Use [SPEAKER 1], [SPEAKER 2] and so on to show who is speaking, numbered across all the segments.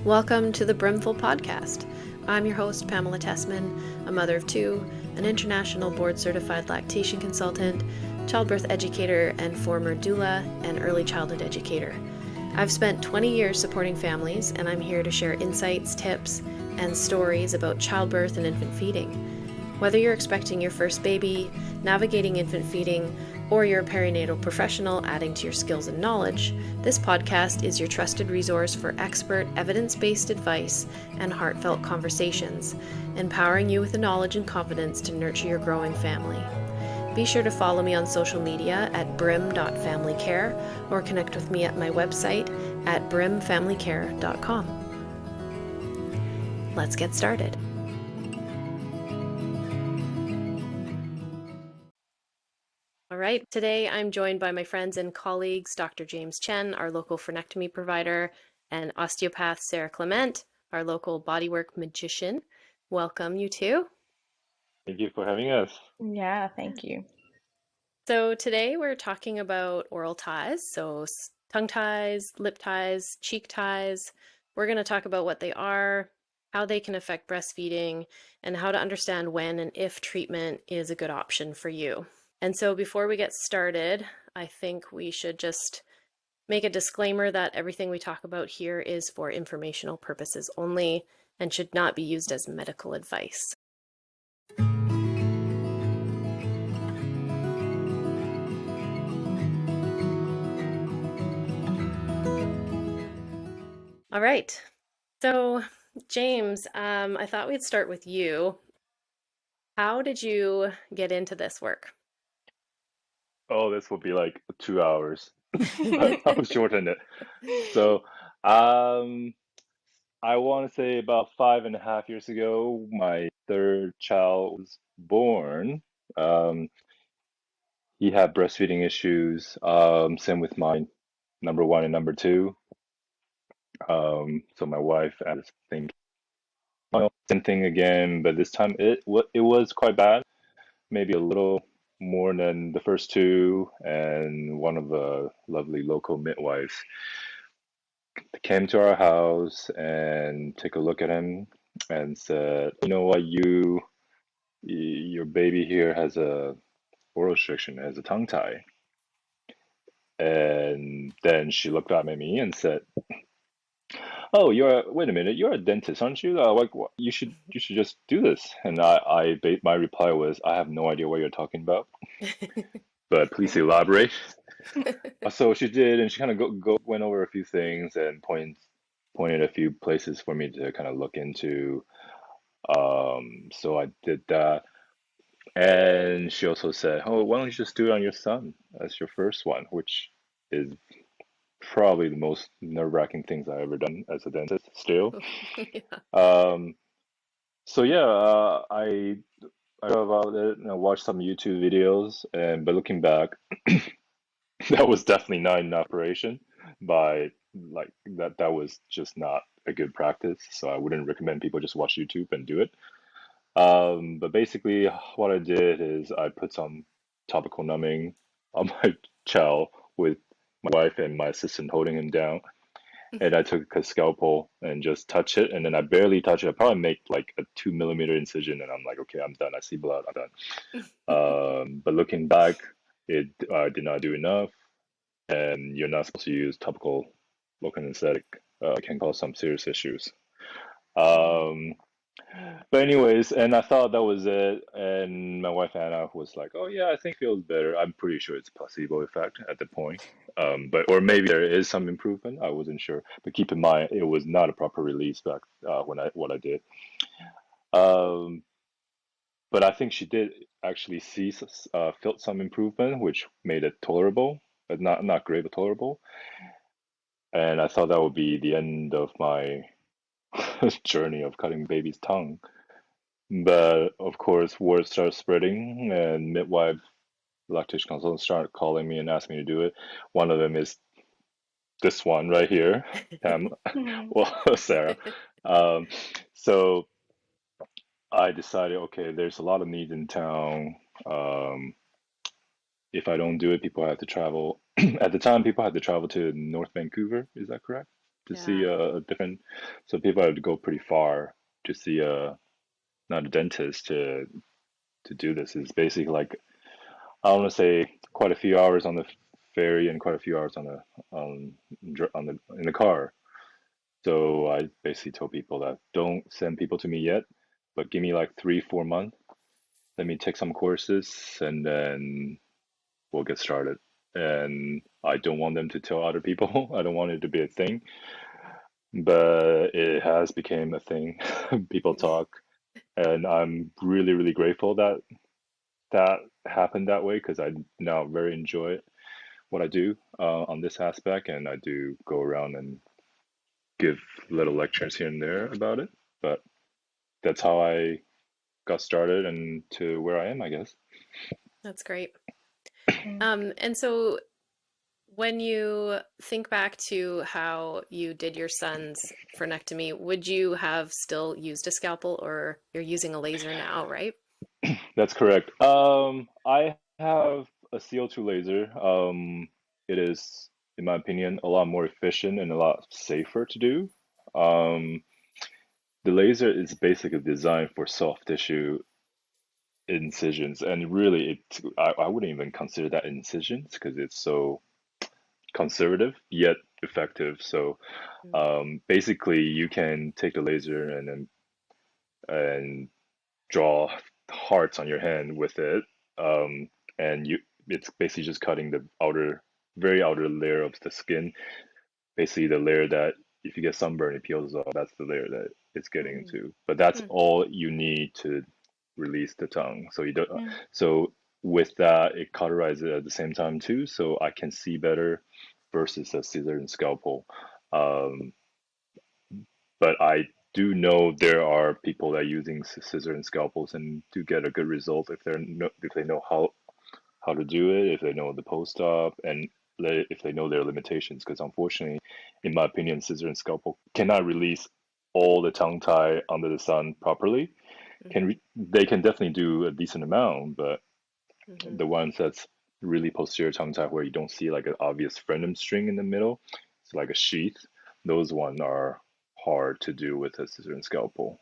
[SPEAKER 1] Welcome to the Brimful Podcast. I'm your host, Pamela Tessmann, a mother of two, an international board-certified lactation consultant, childbirth educator, and former doula and early childhood educator. I've spent 20 years supporting families, and I'm here to share insights, tips, and stories about childbirth and infant feeding. Whether you're expecting your first baby, navigating infant feeding, or you're a perinatal professional adding to your skills and knowledge, this podcast is your trusted resource for expert, evidence-based advice and heartfelt conversations, empowering you with the knowledge and confidence to nurture your growing family. Be sure to follow me on social media at brim.familycare or connect with me at my website at brimfamilycare.com. Let's get started. All right, today I'm joined by my friends and colleagues, Dr. James Chen, our local frenectomy provider, and osteopath Sarah Clement, our local bodywork magician. Welcome, you two.
[SPEAKER 2] Thank you for having us.
[SPEAKER 3] Yeah, thank you.
[SPEAKER 1] So today we're talking about oral ties, so tongue ties, lip ties, cheek ties. We're going to talk about what they are, how they can affect breastfeeding, and how to understand when and if treatment is a good option for you. And so before we get started, I think we should just make a disclaimer that everything we talk about here is for informational purposes only and should not be used as medical advice. All right. So, James, I thought we'd start with you. How did you get into this work?
[SPEAKER 2] Oh, this will be like 2 hours. I'll shorten it. So, I want to say about 5.5 years ago, my third child was born. Um, he had breastfeeding issues. Same with my number one and number two. So my wife, I was thinking, well, same thing again, but this time it was quite bad. Maybe a little more than the first two, and one of the lovely local midwives came to our house and took a look at him and said, "You know what, your baby here has a oral restriction, has a tongue tie." And then she looked up at me and said, "Oh, wait a minute, you're a dentist, aren't you? You should just do this." And my reply was, "I have no idea what you're talking about, but please elaborate." So she did, and she kind of went over a few things and pointed a few places for me to kind of look into. So I did that, and she also said, "Oh, why don't you just do it on your son as your first one," which is probably the most nerve-wracking things I've ever done as a dentist still.
[SPEAKER 1] Yeah.
[SPEAKER 2] So yeah, I thought about it and I watched some YouTube videos, and but looking back, that was definitely not an operation. By like that was just not a good practice. So I wouldn't recommend people just watch YouTube and do it. But basically, what I did is I put some topical numbing on my child with my wife and my assistant holding him down. And I took a scalpel and just touch it, and then I barely touch it. I probably make like a 2 millimeter incision, and I'm like, okay, I'm done. I see blood. I'm done. But looking back, it did not do enough, and you're not supposed to use topical local anesthetic. It can cause some serious issues. Um, but anyways, and I thought that was it. And my wife Anna was like, "Oh yeah, I think it feels better." I'm pretty sure it's placebo effect at the point. But or maybe there is some improvement. I wasn't sure. But keep in mind, it was not a proper release back when I did. Um, but I think she did actually felt some improvement, which made it tolerable, but not great, but tolerable. And I thought that would be the end of my journey of cutting baby's tongue. But of course, word started spreading, and midwife lactation consultants started calling me and asking me to do it. One of them is this one right here, Pam, well, Sarah. Um, so I decided, okay, there's a lot of needs in town. Um, if I don't do it, people have to travel. At the time, people had to travel to North Vancouver. Is that correct? to see
[SPEAKER 1] Yeah.
[SPEAKER 2] a different. So people have to go pretty far to see a not a dentist to do this. It's basically like I want to say quite a few hours on the ferry and quite a few hours on the in the car. So I basically told people that don't send people to me yet, but give me like 3, 4 months. Let me take some courses and then we'll get started. And I don't want them to tell other people. I don't want it to be a thing, but it has become a thing. People talk, and I'm really, really grateful that that happened that way because I now very enjoy what I do on this aspect, and I do go around and give little lectures here and there about it. But that's how I got started and to where I am, I guess.
[SPEAKER 1] That's great. And so when you think back to how you did your son's frenectomy, would you have still used a scalpel or you're using a laser now, right?
[SPEAKER 2] That's correct. I have a CO2 laser. It is, in my opinion, a lot more efficient and a lot safer to do. Um, the laser is basically designed for soft tissue incisions, and really, I wouldn't even consider that incisions because it's so conservative yet effective. So
[SPEAKER 1] Mm.
[SPEAKER 2] basically, you can take the laser and draw hearts on your hand with it, and it's basically just cutting the very outer layer of the skin, basically the layer that if you get sunburn, it peels off. That's the layer that it's getting
[SPEAKER 1] Mm.
[SPEAKER 2] into. But that's
[SPEAKER 1] Mm.
[SPEAKER 2] all you need to release the tongue. So you don't. So with that, it cauterizes it at the same time too, so I can see better versus a scissor and scalpel. Um, but I do know there are people that are using scissor and scalpels and do get a good result if they know how to do it, if they know the post-op, and if they know their limitations. Because unfortunately, in my opinion, scissor and scalpel cannot release all the tongue tie under the sun properly.
[SPEAKER 1] Mm-hmm.
[SPEAKER 2] They can definitely do a decent amount, but
[SPEAKER 1] Mm-hmm.
[SPEAKER 2] the ones that's really posterior tongue tie where you don't see like an obvious frenum string in the middle, it's like a sheath. Those ones are hard to do with a scissor and scalpel,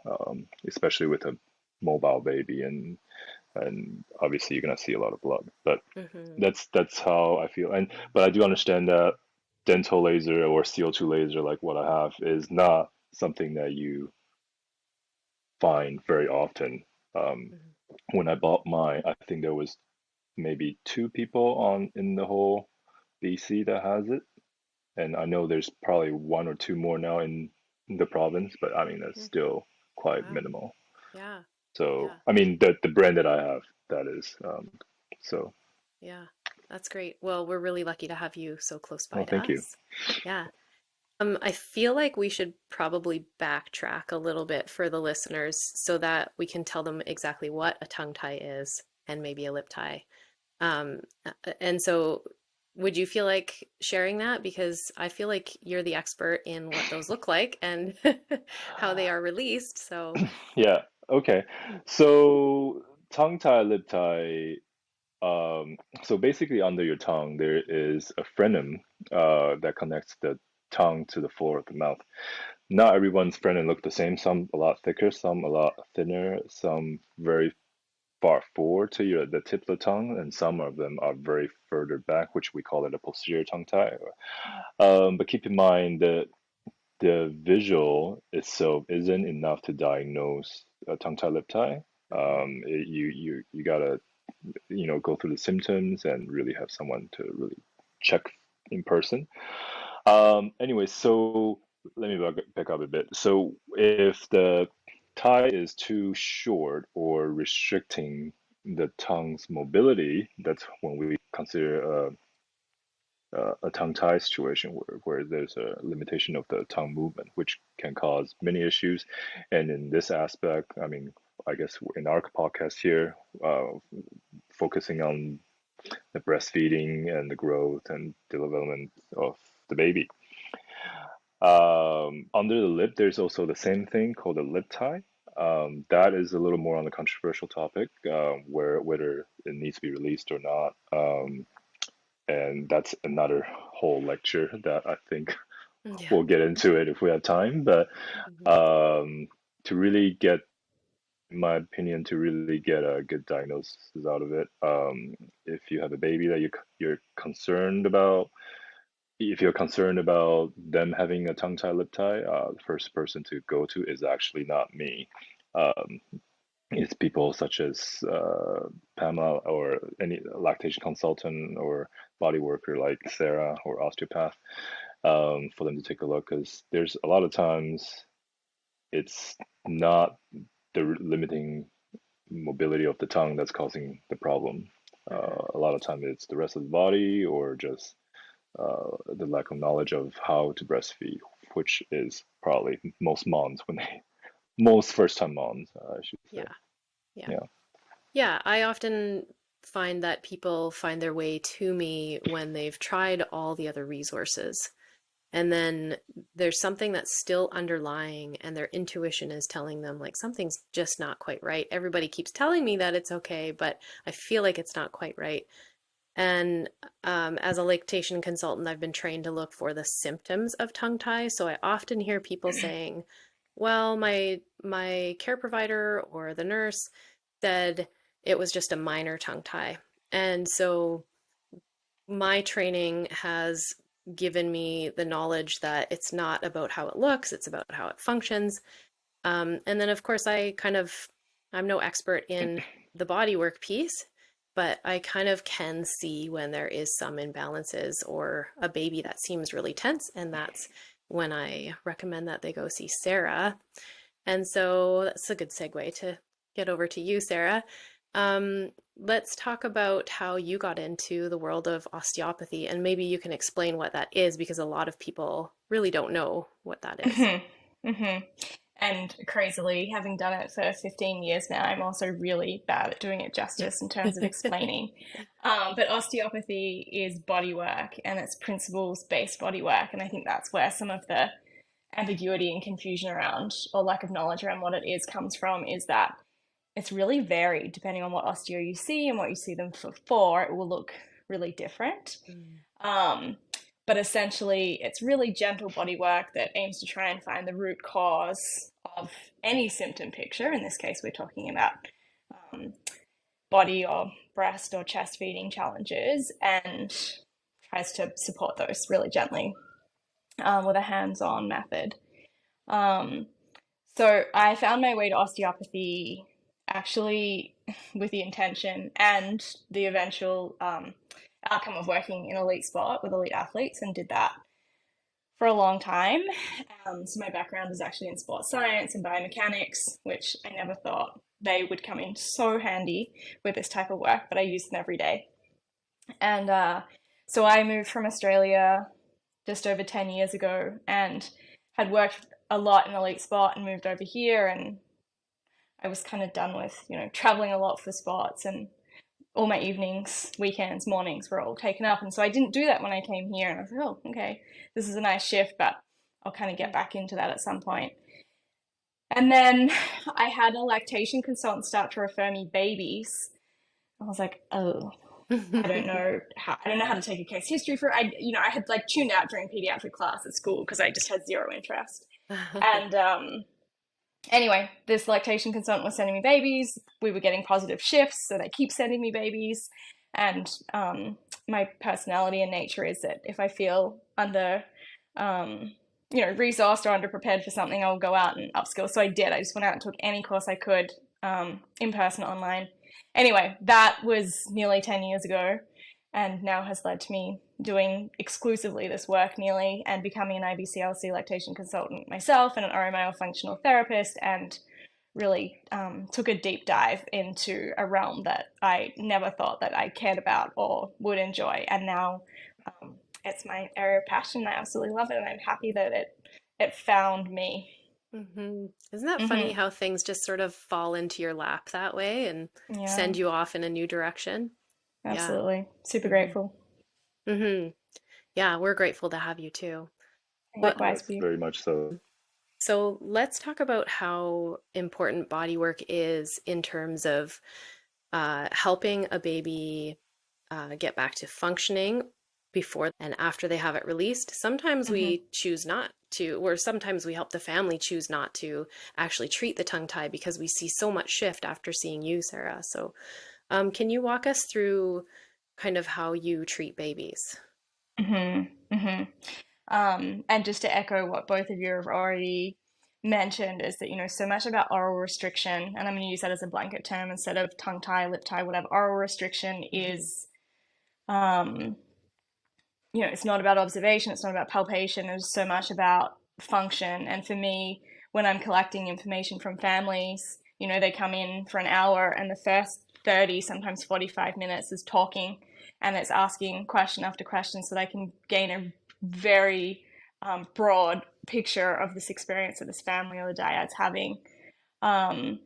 [SPEAKER 2] especially with a mobile baby, and obviously you're gonna see a lot of blood. But
[SPEAKER 1] Mm-hmm.
[SPEAKER 2] that's how I feel. And but I do understand that dental laser or CO2 laser, like what I have, is not something that you find very often. Um,
[SPEAKER 1] Mm-hmm.
[SPEAKER 2] when I bought mine, I think there was maybe 2 people on in the whole BC that has it, and I know there's probably 1 or 2 more now in the province, but I mean that's
[SPEAKER 1] Mm.
[SPEAKER 2] still quite
[SPEAKER 1] Wow.
[SPEAKER 2] minimal.
[SPEAKER 1] Yeah.
[SPEAKER 2] So
[SPEAKER 1] Yeah.
[SPEAKER 2] I mean the brand that I have, that is. So
[SPEAKER 1] Yeah. That's great. Well, we're really lucky to have you so close by
[SPEAKER 2] well,
[SPEAKER 1] to
[SPEAKER 2] thank you.
[SPEAKER 1] us. Yeah. I feel like we should probably backtrack a little bit for the listeners so that we can tell them exactly what a tongue tie is and maybe a lip tie. And so would you feel like sharing that? Because I feel like you're the expert in what those look like and how they are released. So,
[SPEAKER 2] Yeah. Okay. So tongue tie, lip tie. Um, so basically, under your tongue, there is a frenum that connects the tongue to the floor of the mouth. Not everyone's frenum look the same. Some a lot thicker, some a lot thinner, some very far forward to the tip of the tongue, and some of them are very further back, which we call it a posterior tongue tie. But keep in mind that the visual itself isn't enough to diagnose a tongue tie, lip tie.
[SPEAKER 1] mhm,
[SPEAKER 2] You gotta go through the symptoms and really have someone to really check in person. Anyway, so let me back up a bit. So if the tie is too short or restricting the tongue's mobility, that's when we consider a tongue tie situation where there's a limitation of the tongue movement, which can cause many issues. And in this aspect, I mean, I guess in our podcast here, focusing on the breastfeeding and the growth and development of the baby. Under the lip, there's also the same thing called a lip tie. That is a little more on the controversial topic, where whether it needs to be released or not. And that's another whole lecture that I think
[SPEAKER 1] Yeah.
[SPEAKER 2] we'll get into it if we have time. But
[SPEAKER 1] Mhm.
[SPEAKER 2] um, to really get, in my opinion, to really get a good diagnosis out of it, if you have a baby that you're concerned about, if you're concerned about them having a tongue tie, lip tie, the first person to go to is actually not me. Um, it's people such as Pamela or any lactation consultant or body worker like Sarah or osteopath, for them to take a look, because there's a lot of times it's not the limiting mobility of the tongue that's causing the problem.
[SPEAKER 1] Mhm.
[SPEAKER 2] A lot of time it's the rest of the body or just the lack of knowledge of how to breastfeed, which is probably most moms when they most first time moms, I should say.
[SPEAKER 1] Yeah. Yeah.
[SPEAKER 2] Yeah.
[SPEAKER 1] Yeah, I often find that people find their way to me when they've tried all the other resources. And then there's something that's still underlying, and their intuition is telling them, like, something's just not quite right. Everybody keeps telling me that it's okay, but I feel like it's not quite right. And as a lactation consultant, I've been trained to look for the symptoms of tongue tie. So I often hear people saying, well, my care provider or the nurse said it was just a minor tongue tie. And so my training has given me the knowledge that it's not about how it looks, it's about how it functions. And then, of course, I'm no expert in the bodywork piece, but I kind of can see when there is some imbalances or a baby that seems really tense. And that's when I recommend that they go see Sarah. And so that's a good segue to get over to you, Sarah. Let's talk about how you got into the world of osteopathy, and maybe you can explain what that is because a lot of people really don't know what that is.
[SPEAKER 3] hmm And crazily, having done it for 15 years now, I'm also really bad at doing it justice in terms of explaining. But osteopathy is bodywork and it's principles-based bodywork. And I think that's where some of the ambiguity and confusion around, or lack of knowledge around what it is, comes from, is that it's really varied depending on what osteo you see and what you see them for. It will look really different.
[SPEAKER 1] Mm.
[SPEAKER 3] Um, but essentially, it's really gentle body work that aims to try and find the root cause of any symptom picture. In this case, we're talking about um, body or breast or chest feeding challenges, and tries to support those really gently with a hands-on method. Um, so I found my way to osteopathy actually with the intention and the eventual outcome of working in elite sport with elite athletes, and did that for a long time. So my background is actually in sports science and biomechanics, which I never thought they would come in so handy with this type of work, but I use them every day. And so I moved from Australia just over 10 years ago and had worked a lot in elite sport and moved over here, and I was kind of done with, traveling a lot for sports, and all my evenings, weekends, mornings were all taken up. And so I didn't do that when I came here. And I was like, oh, okay, this is a nice shift, but I'll kind of get back into that at some point. And then I had a lactation consultant start to refer me babies. I was like, oh, I don't know how to take a case history for it. I had like tuned out during pediatric class at school because I just had zero interest. And anyway, this lactation consultant was sending me babies. We were getting positive shifts, so they keep sending me babies. And my personality and nature is that if I feel under, resourced or underprepared for something, I'll go out and upskill. So I did. I just went out and took any course I could, in person, online. Anyway, that was nearly 10 years ago, and now has led to me doing exclusively this work nearly, and becoming an IBCLC lactation consultant myself and an OMO functional therapist, and really took a deep dive into a realm that I never thought that I cared about or would enjoy. And now it's my area of passion. I absolutely love it, and I'm happy that it found me.
[SPEAKER 1] Isn't that funny
[SPEAKER 3] hmm
[SPEAKER 1] how things just sort of fall into your lap that way and
[SPEAKER 3] Yeah,
[SPEAKER 1] send you off in a new direction? Yeah.
[SPEAKER 3] absolutely. Super
[SPEAKER 1] hmm
[SPEAKER 3] grateful.
[SPEAKER 1] hmm Yeah, we're grateful to have you too. But
[SPEAKER 3] Likewise for you.
[SPEAKER 2] Very much so.
[SPEAKER 1] so let's talk about how important bodywork is in terms of helping a baby get back to functioning before and after they have it released. Sometimes we choose not to, or sometimes we help the family choose not to actually treat the tongue tie because we see so much shift after seeing you, Sarah. So can you walk us through kind of how you treat babies?
[SPEAKER 3] And just to echo what both of you have already mentioned is that, so much about oral restriction, and I'm going to use that as a blanket term instead of tongue tie, lip tie, whatever. Oral restriction is, it's not about observation, it's not about palpation, it's so much about function. And for me, when I'm collecting information from families, they come in for an hour and the first 30, sometimes 45 minutes is talking, and it's asking question after question so that I can gain a very broad picture of this experience that this family or the dyad's having. And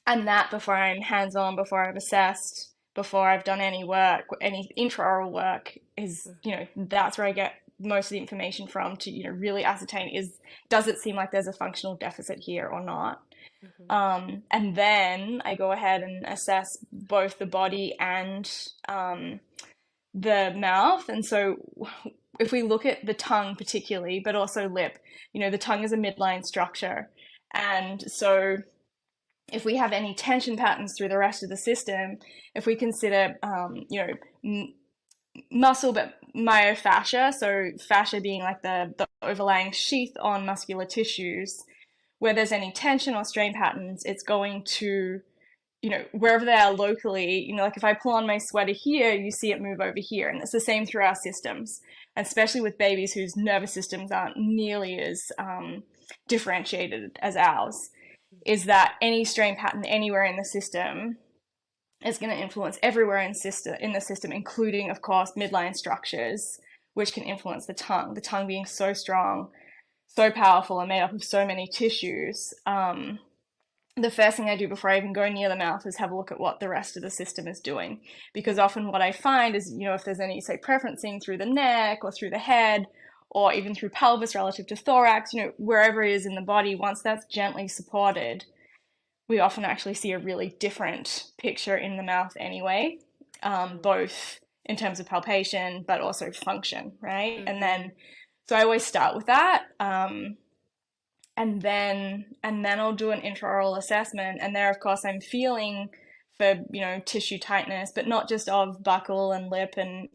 [SPEAKER 3] that before I'm hands-on, before I've assessed, before I've done any work, any intraoral work is, that's where I get most of the information from to, really ascertain does it seem like there's a functional deficit here or not? And then I go ahead and assess both the body and the mouth. And so if we look at the tongue particularly, but also lip, the tongue is a midline structure. And so if we have any tension patterns through the rest of the system, if we consider, muscle, but myofascia, so fascia being like the overlying sheath on muscular tissues, where there's any tension or strain patterns, it's going to, wherever they are locally, like if I pull on my sweater here, you see it move over here. And it's the same through our systems, especially with babies whose nervous systems aren't nearly as differentiated as ours, is that any strain pattern anywhere in the system is going to influence everywhere in the system, including, of course, midline structures, which can influence the tongue being so strong, so powerful, and made up of so many tissues. The first thing I do before I even go near the mouth is have a look at what the rest of the system is doing. Because often what I find is, if there's any, say, preferencing through the neck or through the head, or even through pelvis relative to thorax, wherever it is in the body, once that's gently supported, we often actually see a really different picture in the mouth anyway, both in terms of palpation, but also function, right? And then, so I always start with that. And then I'll do an intraoral assessment. And there, of course, I'm feeling for, tissue tightness, but not just of buccal and lip and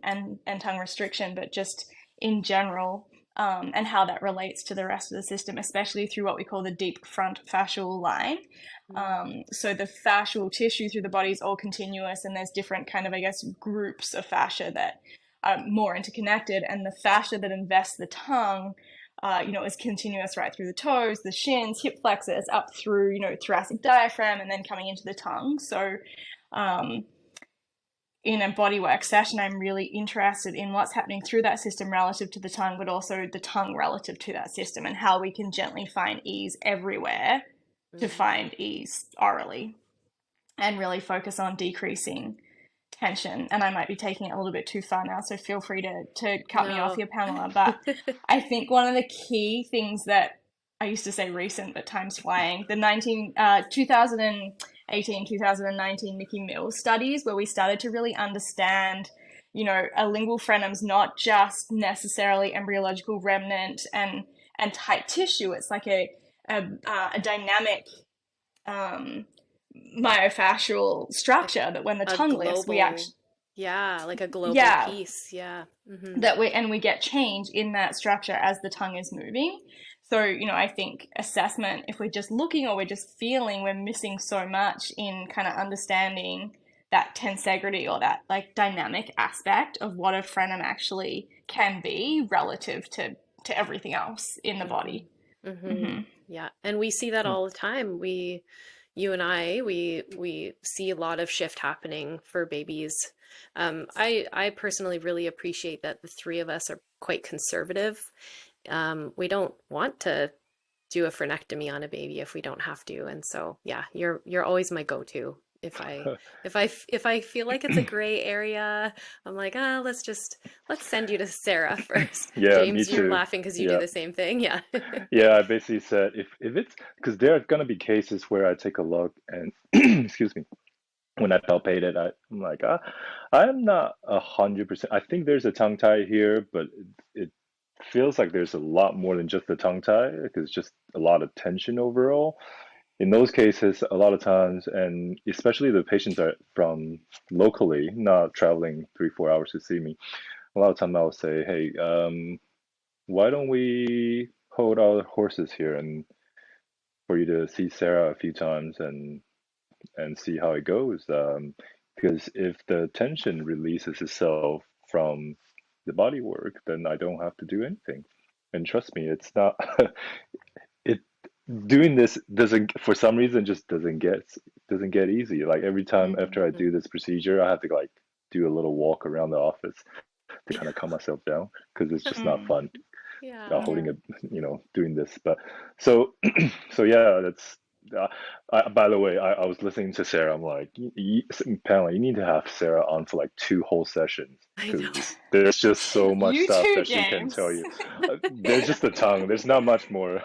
[SPEAKER 3] tongue restriction, but just in general, and how that relates to the rest of the system, especially through what we call the deep front fascial line. So the fascial tissue through the body is all continuous, and there's different kind of, I guess, groups of fascia that are more interconnected, and the fascia that invests the tongue is continuous right through the toes, the shins, hip flexors, up through, thoracic diaphragm, and then coming into the tongue. So in a bodywork session, I'm really interested in what's happening through that system relative to the tongue, but also the tongue relative to that system, and how we can gently find ease everywhere to find ease orally, and really focus on decreasing tension. And I might be taking it a little bit too far now, so feel free to cut me off here, Pamela. But I think one of the key things that I used to say recent, but time's flying, the 2018, 2019 Mickey Mills studies, where we started to really understand, a lingual frenom's not just necessarily embryological remnant and tight tissue. It's like a dynamic myofascial structure that when the tongue lifts, we actually,
[SPEAKER 1] like a global piece,
[SPEAKER 3] that we get change in that structure as the tongue is moving. So, I think assessment, if we're just looking or we're just feeling, we're missing so much in kind of understanding that tensegrity or that like dynamic aspect of what a frenum actually can be relative to everything else in the body.
[SPEAKER 1] Yeah, and we see that all the time. You and I, we see a lot of shift happening for babies. I personally really appreciate that the three of us are quite conservative. We don't want to do a frenectomy on a baby if we don't have to. And so, yeah, you're always my go-to. If I feel like it's a gray area, I'm like, let's send you to Sarah first.
[SPEAKER 2] Yeah,
[SPEAKER 1] James,
[SPEAKER 2] me
[SPEAKER 1] you're
[SPEAKER 2] too.
[SPEAKER 1] laughing because you do the same thing. Yeah.
[SPEAKER 2] Yeah, I basically said if it's because there are going to be cases where I take a look and excuse me, when I palpated, I'm like, I'm not 100%. I think there's a tongue tie here, but it feels like there's a lot more than just the tongue tie because it's just a lot of tension overall. In those cases, a lot of times, and especially the patients are from locally, not traveling 3, 4 hours to see me. A lot of time I'll say, hey, why don't we hold our horses here and for you to see Sarah a few times and see how it goes. Because if the tension releases itself from the body work, then I don't have to do anything. And trust me, it's not it doing this doesn't for some reason just doesn't get easy. Like every time after I
[SPEAKER 1] Mm-hmm.
[SPEAKER 2] do this procedure, I have to like do a little walk around the office to kind of calm myself down because it's just not
[SPEAKER 3] Mm,
[SPEAKER 2] fun
[SPEAKER 1] Yeah.
[SPEAKER 2] holding
[SPEAKER 3] yeah.
[SPEAKER 2] a doing this. But so so yeah, that's by the way, I was listening to Sarah. I'm like, Pamela, you need to have Sarah on for like 2 whole sessions
[SPEAKER 1] I know.
[SPEAKER 2] because there's just so much
[SPEAKER 3] You
[SPEAKER 2] stuff
[SPEAKER 3] too,
[SPEAKER 2] that she can tell
[SPEAKER 3] James.
[SPEAKER 2] you. There's just the tongue. There's not much more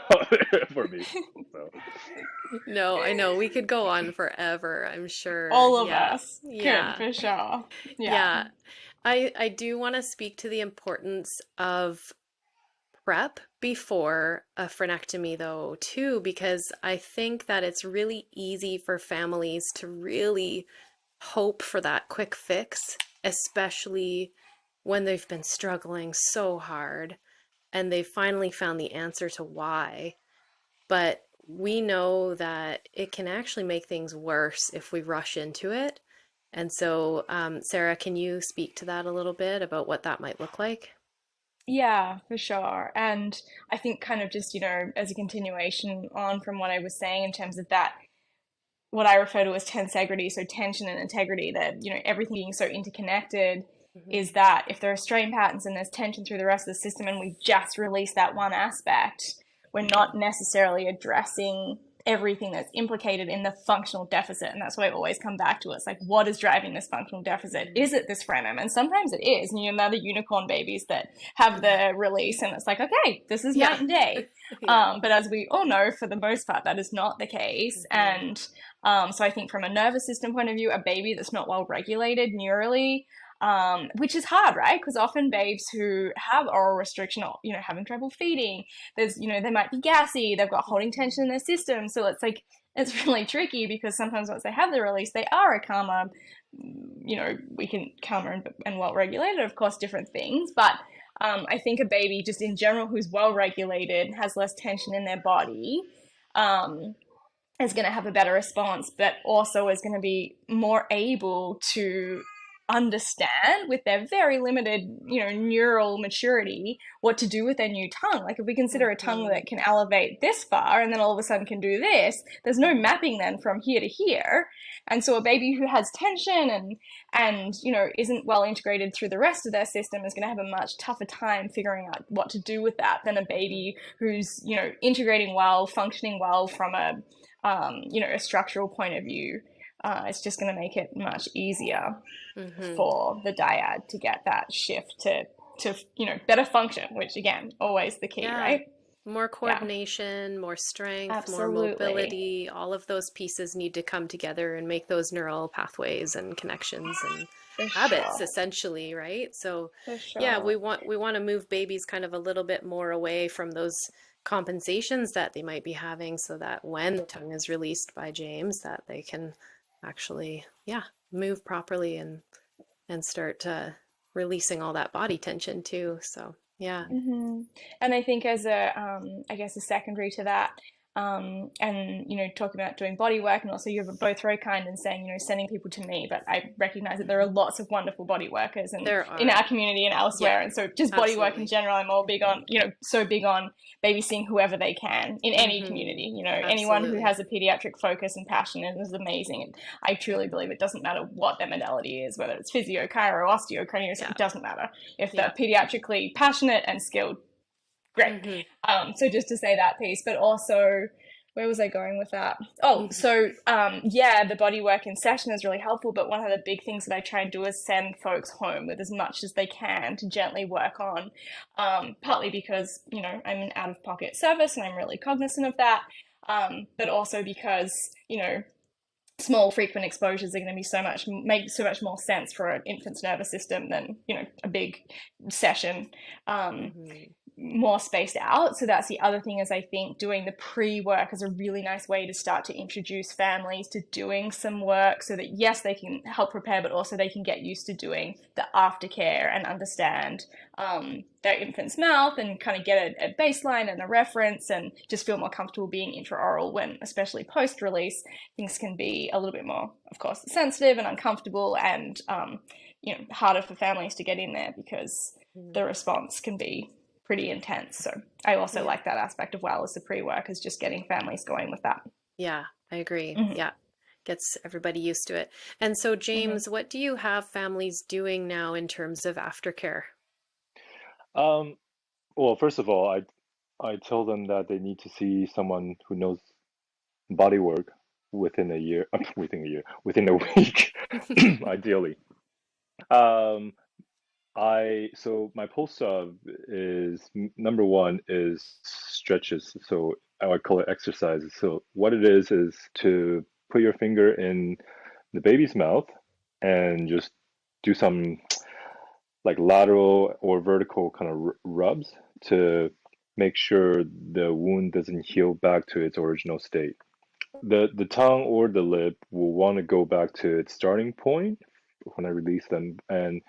[SPEAKER 2] for me. So
[SPEAKER 1] No, I know. We could go on forever, I'm sure.
[SPEAKER 3] All of
[SPEAKER 1] Yeah.
[SPEAKER 3] us could,
[SPEAKER 1] Yeah.
[SPEAKER 3] for sure. Yeah.
[SPEAKER 1] Yeah. I do want to speak to the importance of prep before a frenectomy though too, because I think that it's really easy for families to really hope for that quick fix, especially when they've been struggling so hard and they've finally found the answer to why. But we know that it can actually make things worse if we rush into it. And so, Sarah, can you speak to that a little bit about what that might look like?
[SPEAKER 3] Yeah, for sure. And I think kind of just, as a continuation on from what I was saying in terms of that, what I refer to as tensegrity, so tension and integrity, that, everything being so interconnected,
[SPEAKER 1] Mhm.
[SPEAKER 3] is that if there are strain patterns and there's tension through the rest of the system and we just release that one aspect, we're not necessarily addressing everything that's implicated in the functional deficit. And that's why I always come back to it. It's like, what is driving this functional deficit?
[SPEAKER 1] Mhm.
[SPEAKER 3] Is it this frenum? And sometimes it is. And now the unicorn babies that have
[SPEAKER 1] Yeah.
[SPEAKER 3] the release, and it's like, okay, this is
[SPEAKER 1] Yeah.
[SPEAKER 3] night and day.
[SPEAKER 1] Yeah.
[SPEAKER 3] But as we all know, for the most part, that is not the case.
[SPEAKER 1] Mhm.
[SPEAKER 3] And so I think from a nervous system point of view, a baby that's not well regulated neurally, which is hard, right? Because often babes who have oral restriction or, having trouble feeding, they might be gassy, they've got holding tension in their system. So it's like, it's really tricky because sometimes once they have the release, they are a calmer, we can calmer and well regulated, of course, different things. But I think a baby just in general who's well regulated, has less tension in their body, is going to have a better response, but also is going to be more able to understand with their very limited, neural maturity, what to do with their new tongue. Like if we consider a tongue
[SPEAKER 1] Mhm.
[SPEAKER 3] that can elevate this far and then all of a sudden can do this, there's no mapping then from here to here. And so a baby who has tension and isn't well integrated through the rest of their system is going to have a much tougher time figuring out what to do with that than a
[SPEAKER 1] Mhm.
[SPEAKER 3] baby who's integrating well, functioning well from a structural point of view. It's just going to make it much easier
[SPEAKER 1] Mhm.
[SPEAKER 3] for the dyad to get that shift to better function, which again, always the key,
[SPEAKER 1] Yeah.
[SPEAKER 3] right?
[SPEAKER 1] More
[SPEAKER 3] Yeah,
[SPEAKER 1] coordination, more strength, more
[SPEAKER 3] absolutely.
[SPEAKER 1] mobility, all of those pieces need to come together and make those neural pathways and connections and
[SPEAKER 3] For
[SPEAKER 1] habits
[SPEAKER 3] sure.
[SPEAKER 1] essentially, right? So,
[SPEAKER 3] For
[SPEAKER 1] yeah,
[SPEAKER 3] sure.
[SPEAKER 1] we want to move babies kind of a little bit more away from those compensations that they might be having so that when the tongue is released by James that they can actually, yeah, move properly and start releasing all that body tension too. So, yeah.
[SPEAKER 3] Hmm. And I think as I guess a secondary to that, and talking about doing body work, and also you're both very kind in saying, sending people to me, but I recognize that there are
[SPEAKER 1] Mhm.
[SPEAKER 3] lots of wonderful body workers and
[SPEAKER 1] There
[SPEAKER 3] in
[SPEAKER 1] are.
[SPEAKER 3] our community and
[SPEAKER 1] Yeah,
[SPEAKER 3] elsewhere. And so just body work in
[SPEAKER 1] absolutely.
[SPEAKER 3] general, I'm all big on, so big on babysitting whoever they can in any
[SPEAKER 1] Hmm.
[SPEAKER 3] community. Anyone who
[SPEAKER 1] Absolutely.
[SPEAKER 3] has a pediatric focus and passion is amazing. And I truly
[SPEAKER 1] Hmm.
[SPEAKER 3] believe it doesn't matter what their modality is, whether it's physio, chiro, osteo, cranio,
[SPEAKER 1] Yeah,
[SPEAKER 3] it doesn't matter. If
[SPEAKER 1] yeah.
[SPEAKER 3] they're pediatrically passionate and skilled, great.
[SPEAKER 1] Hmm.
[SPEAKER 3] So just to say that piece, but also, where was I going with that? Oh,
[SPEAKER 1] Hmm.
[SPEAKER 3] so yeah, the body work in session is really helpful, but one of the big things that I try and do is send folks home with as much as they can to gently work on, partly because, I'm an out-of-pocket service and I'm really cognizant of that, but also because, small frequent exposures are going to be make so much more sense for an infant's nervous system than, a big session.
[SPEAKER 1] Mm-hmm.
[SPEAKER 3] More spaced out. So that's the other thing, is I think doing the pre-work is a really nice way to start to introduce families to doing some work, so that yes, they can help prepare, but also they can get used to doing the aftercare and understand their infant's mouth, and kind of get a baseline and a reference, and just feel more comfortable being intraoral when, especially post-release, things can be a little bit more, of course, sensitive and uncomfortable, and harder for families to get in there, because the response can be pretty intense. So I also like that aspect of as the pre-work, is just getting families going with that.
[SPEAKER 1] Yeah, I agree.
[SPEAKER 3] Mm-hmm.
[SPEAKER 1] Yeah. Gets everybody used to it. And so, James, what do you have families doing now in terms of aftercare?
[SPEAKER 2] Well, first of all, I tell them that they need to see someone who knows bodywork within a year, within a week, ideally. Um, so my post-op is number one is stretches. So I would call it exercises. So what it is to put your finger in the baby's mouth and just do some like lateral or vertical kind of rubs to make sure the wound doesn't heal back to its original state. The tongue or the lip will want to go back to its starting point when I release them, and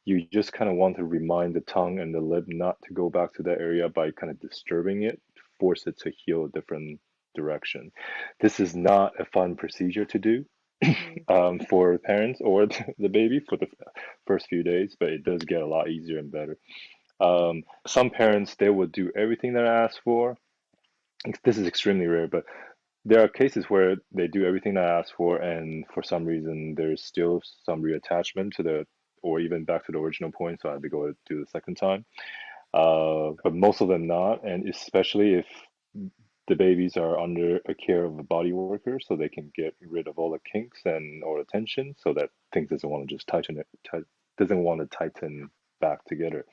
[SPEAKER 2] you just kind of want to remind the tongue and the lip not to go back to that area by kind of disturbing it, to force it to heal a different direction. This is not a fun procedure to do for parents or the baby for the first few days, but it does get a lot easier and better. Some parents, they will do everything that I ask for. This is extremely rare, but there are cases where they do everything I asked for, and for some reason there's still some reattachment to or even back to the original point, so I had to go do the second time. But most of them not, and especially if the babies are under a care of a body worker, so they can get rid of all the kinks and all the tension, so that things doesn't want to just doesn't want to tighten back together.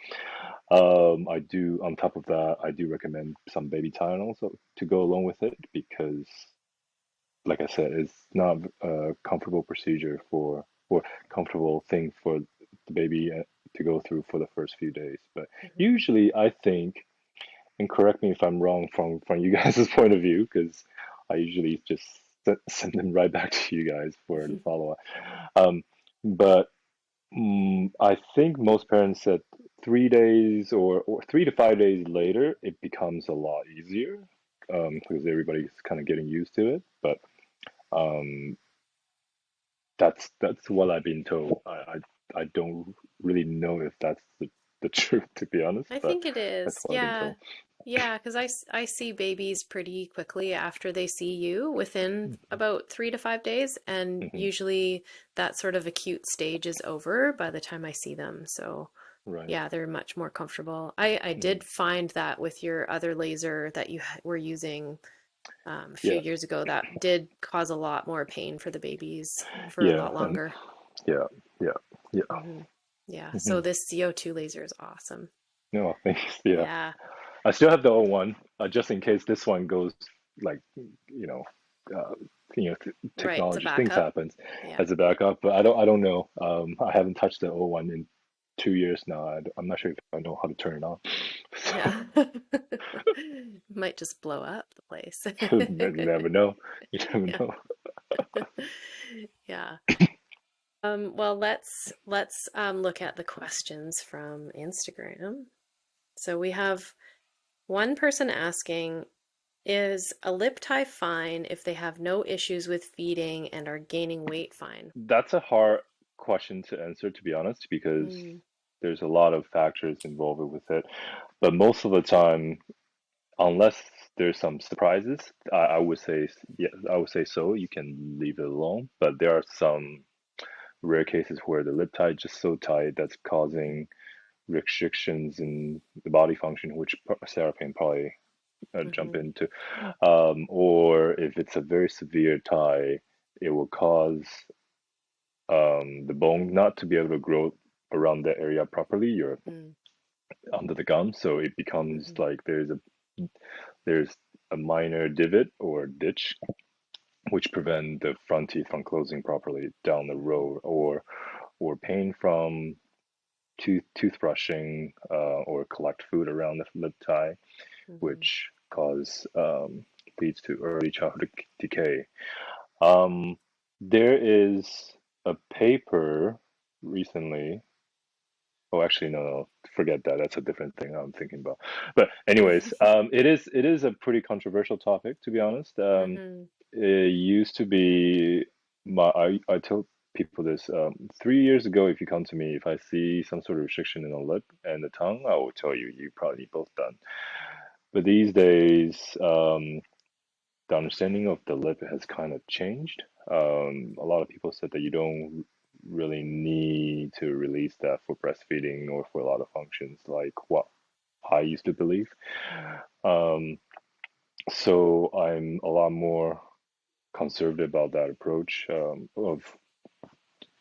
[SPEAKER 2] I do, on top of that, I do recommend some baby Tylenols to go along with it, because, like I said, it's not a comfortable procedure or comfortable thing for the baby to go through for the first few days. But usually, I think, and correct me if I'm wrong from you guys' point of view, because I usually just send them right back to you guys for the follow up. But I think most parents said 3 days or 3 to 5 days later, it becomes a lot easier, because everybody's kind of getting used to it. But um, that's what I've been told. I don't really know if that's the truth, to be honest,
[SPEAKER 1] I
[SPEAKER 2] but
[SPEAKER 1] think it is.
[SPEAKER 2] that's what I've been
[SPEAKER 1] Yeah.
[SPEAKER 2] told.
[SPEAKER 1] Yeah, because I see babies pretty quickly after they see you, within about 3 to 5 days. And
[SPEAKER 2] Hmm.
[SPEAKER 1] usually that sort of acute stage is over by the time I see them. So
[SPEAKER 2] Right.
[SPEAKER 1] yeah, they're much more comfortable. I did find that with your other laser that you were using a few
[SPEAKER 2] Yeah.
[SPEAKER 1] years ago, that did cause a lot more pain for the babies for a
[SPEAKER 2] Yeah.
[SPEAKER 1] lot
[SPEAKER 2] And
[SPEAKER 1] longer.
[SPEAKER 2] yeah. Yeah. Yeah.
[SPEAKER 1] Yeah, so
[SPEAKER 2] Hmm.
[SPEAKER 1] this CO2 laser is awesome.
[SPEAKER 2] No, thanks. Yeah.
[SPEAKER 1] Yeah,
[SPEAKER 2] I still have the old one, just in case this one goes, like, you know, uh,
[SPEAKER 1] right. It's a
[SPEAKER 2] technology things
[SPEAKER 1] backup.
[SPEAKER 2] happens
[SPEAKER 1] Yeah.
[SPEAKER 2] as a backup. But I don't know. I haven't touched the old one in 2 years now. I'm not sure if I know how to turn it on.
[SPEAKER 1] Yeah.
[SPEAKER 2] So
[SPEAKER 1] Might just blow up the place.
[SPEAKER 2] you never know. You never
[SPEAKER 1] Yeah.
[SPEAKER 2] know.
[SPEAKER 1] Yeah. Well, let's look at the questions from Instagram. So we have one person asking, is a lip tie fine if they have no issues with feeding and are gaining weight fine?
[SPEAKER 2] That's a hard question to answer, to be honest, because
[SPEAKER 1] Mm,
[SPEAKER 2] there's a lot of factors involved with it. But most of the time, unless there's some surprises, I would say yes. I would say so. You can leave it alone. But there are some rare cases where the lip tie is just so tight that's causing restrictions in the body function, which Sarah can probably jump
[SPEAKER 1] mhm,
[SPEAKER 2] into. Or if it's a very severe tie, it will cause the bone not to be able to grow around that area properly or
[SPEAKER 1] mm,
[SPEAKER 2] under the gum. So it becomes
[SPEAKER 1] mhm,
[SPEAKER 2] like there's a minor divot or ditch which prevent the front teeth from closing properly down the road, or pain from toothbrushing or collect food around the lip tie, which leads to early childhood decay. There is a paper recently. Oh, actually, no, forget that. That's a different thing I'm thinking about. But anyways, it is a pretty controversial topic, to be honest. It used to be I tell people this 3 years ago. If you come to me, if I see some sort of restriction in the lip and the tongue, I will tell you probably need both done. But these days, the understanding of the lip has kind of changed. A lot of people said that you don't really need to release that for breastfeeding or for a lot of functions, like what I used to believe. So I'm a lot more conservative about that approach of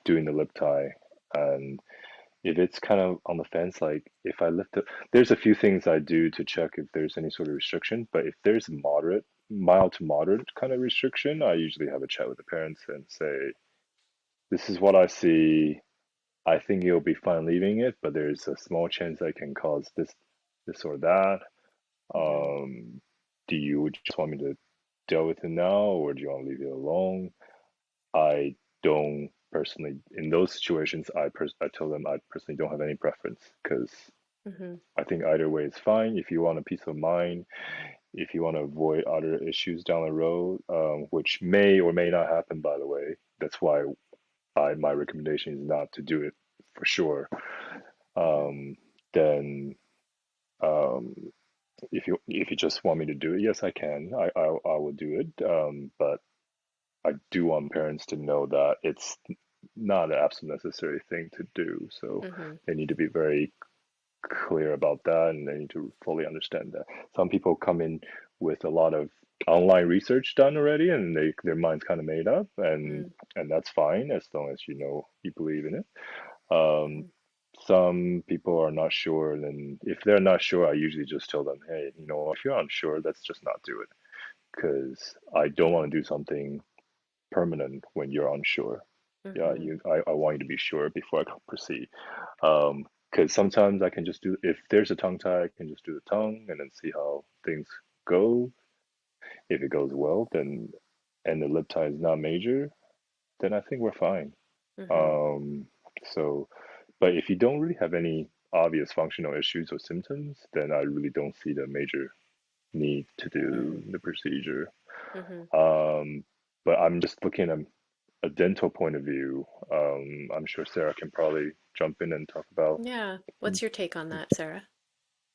[SPEAKER 2] doing the lip tie. And if it's kind of on the fence, like if I lift it, there's a few things I do to check if there's any sort of restriction. But if there's mild to moderate kind of restriction, I usually have a chat with the parents and say, this is what I see. I think you'll be fine leaving it, but there's a small chance that can cause this or that. Do you just want me to deal with it now, or do you want to leave it alone? I don't personally, in those situations, I tell them I personally don't have any preference, because I think either way is fine. If you want a peace of mind, if you want to avoid other issues down the road, which may or may not happen, by the way, that's why my recommendation is not to do it for sure. Then if you just want me to do it, yes, I can. I will do it. But I do want parents to know that it's not an absolute necessary thing to do. So they need to be very clear about that, and they need to fully understand that. Some people come in with a lot of online research done already, and their mind's kind of made up, and that's fine as long as you believe in it. Some people are not sure, and then if they're not sure, I usually just tell them, hey, if you're unsure, let's just not do it, because I don't want to do something permanent when you're unsure. Yeah, I want you to be sure before I can proceed. Because sometimes I can just do, if there's a tongue tie, I can just do the tongue and then see how things go. If it goes well, then, and the lip tie is not major, then I think we're fine. So, but if you don't really have any obvious functional issues or symptoms, then I really don't see the major need to do the procedure. But I'm just looking at a dental point of view. I'm sure Sarah can probably jump in and talk about.
[SPEAKER 1] Yeah. What's your take on that, Sarah?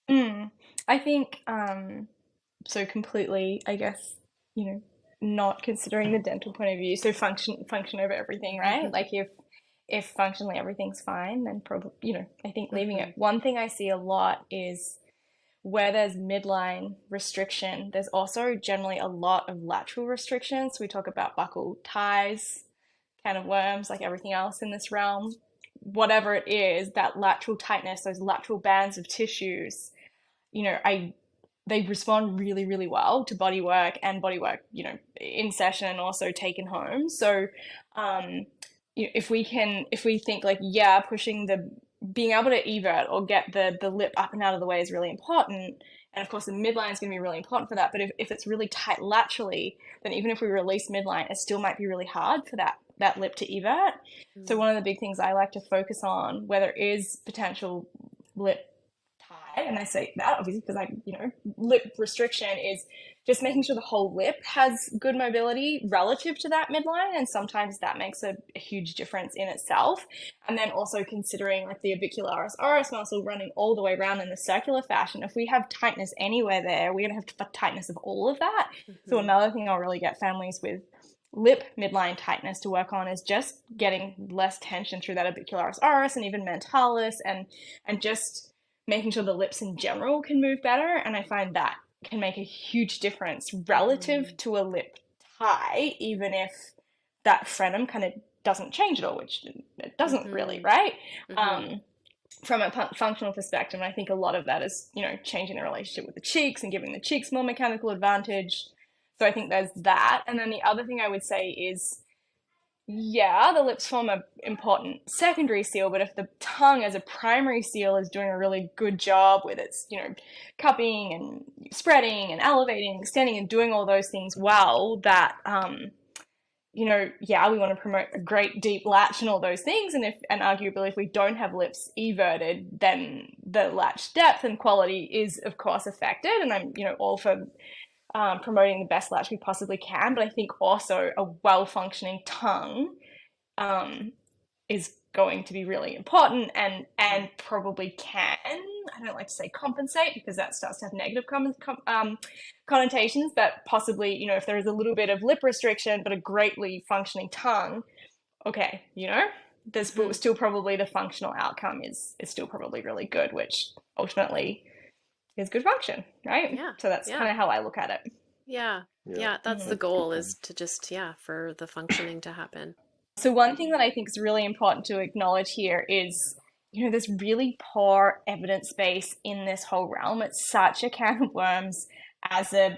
[SPEAKER 3] I think so completely, I guess, not considering the dental point of view. So function over everything, right? Like if functionally everything's fine, then probably, I think leaving it. One thing I see a lot is where there's midline restriction, there's also generally a lot of lateral restrictions. We talk about buccal ties, can of worms, like everything else in this realm. Whatever it is, that lateral tightness, those lateral bands of tissues, they respond really, really well to bodywork, in session and also taken home. So if we think like, being able to evert or get the lip up and out of the way is really important. And of course, the midline is going to be really important for that. But if it's really tight laterally, then even if we release midline, it still might be really hard for that lip to evert. So one of the big things I like to focus on, where there is potential lip tie, and I say that obviously because lip restriction, is just making sure the whole lip has good mobility relative to that midline, and sometimes that makes a huge difference in itself. And then also considering like the orbicularis oris muscle running all the way around in the circular fashion. If we have tightness anywhere there, we're going to have tightness of all of that. So another thing I'll really get families with lip midline tightness to work on is just getting less tension through that orbicularis oris and even mentalis, and just making sure the lips in general can move better. And I find that can make a huge difference relative to a lip tie, even if that frenum kind of doesn't change at all, which it doesn't really, right? From a functional perspective. And I think a lot of that is, changing the relationship with the cheeks and giving the cheeks more mechanical advantage. So I think there's that. And then the other thing I would say is, yeah, the lips form an important secondary seal, but if the tongue as a primary seal is doing a really good job with its, cupping and spreading and elevating, extending and doing all those things well, that, yeah, we want to promote a great deep latch and all those things. And arguably if we don't have lips everted, then the latch depth and quality is of course affected. And I'm, all for promoting the best latch we possibly can, but I think also a well-functioning tongue is going to be really important and probably can, I don't like to say compensate because that starts to have negative connotations, but possibly, if there is a little bit of lip restriction but a greatly functioning tongue, okay, there's still probably the functional outcome is still probably really good, which ultimately is good function, right?
[SPEAKER 1] Yeah.
[SPEAKER 3] So that's kind of how I look at it.
[SPEAKER 1] Yeah. That's the goal, is to just, for the functioning to happen.
[SPEAKER 3] So one thing that I think is really important to acknowledge here is, there's really poor evidence base in this whole realm. It's such a can of worms as a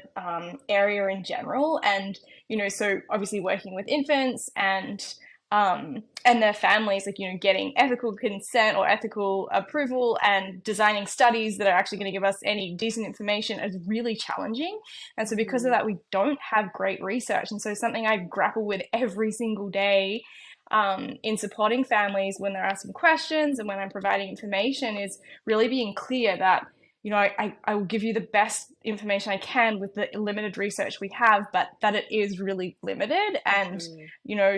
[SPEAKER 3] area in general. And, so obviously working with infants and their families, like, getting ethical consent or ethical approval and designing studies that are actually going to give us any decent information is really challenging. And so because of that, we don't have great research. And so something I grapple with every single day in supporting families when they're asking questions and when I'm providing information is really being clear that, I will give you the best information I can with the limited research we have, but that it is really limited. And,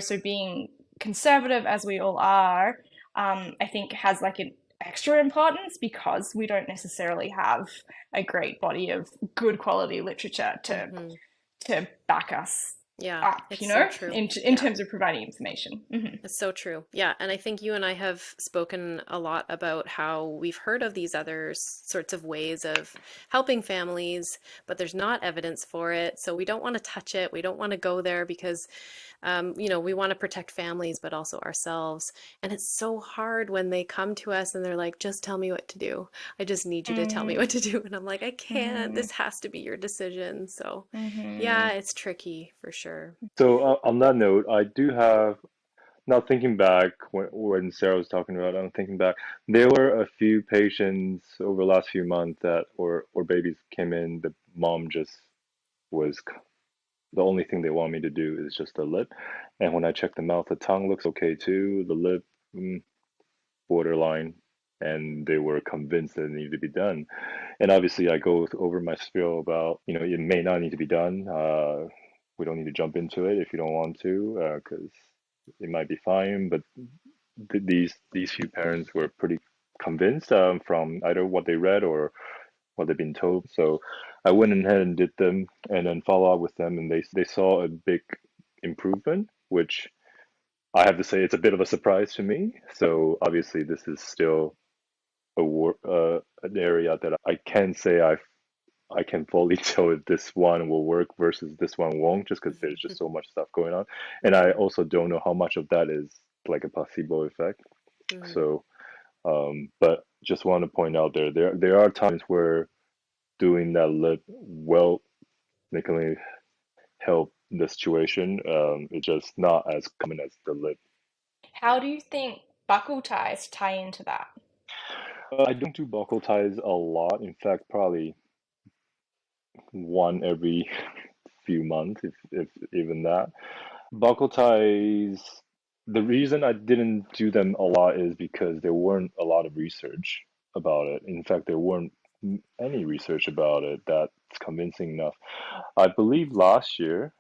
[SPEAKER 3] so being conservative as we all are, I think has like an extra importance because we don't necessarily have a great body of good quality literature to back us up,
[SPEAKER 1] so true.
[SPEAKER 3] in terms of providing information.
[SPEAKER 1] It's so true. Yeah. And I think you and I have spoken a lot about how we've heard of these other sorts of ways of helping families, but there's not evidence for it. So we don't want to touch it. We don't want to go there because we want to protect families, but also ourselves. And it's so hard when they come to us and they're like, just tell me what to do. I just need you to tell me what to do. And I'm like, I can't. This has to be your decision. So yeah, it's tricky for sure.
[SPEAKER 2] So on that note, I do have, now thinking back when Sarah was talking about it, I'm thinking back, there were a few patients over the last few months that, or babies came in, the mom just was, the only thing they want me to do is just the lip. And when I check the mouth, the tongue looks okay too, the lip, borderline, and they were convinced that it needed to be done. And obviously I go over my spiel about, it may not need to be done. We don't need to jump into it if you don't want to, because it might be fine. But these few parents were pretty convinced from either what they read or what they've been told. So I went ahead and did them and then follow up with them, and they saw a big improvement, which I have to say it's a bit of a surprise to me. So obviously this is still an area that I can't say I can fully tell if this one will work versus this one won't, just because there's just so much stuff going on. And I also don't know how much of that is like a placebo effect. So, but just want to point out there are times where doing that lip well can help the situation. It's just not as common as the lip.
[SPEAKER 3] How do you think buckle ties tie into that?
[SPEAKER 2] I don't do buckle ties a lot. In fact, probably one every few months, if even that. Buckle ties, the reason I didn't do them a lot is because there weren't a lot of research about it. In fact, there weren't any research about it that's convincing enough. I believe last year,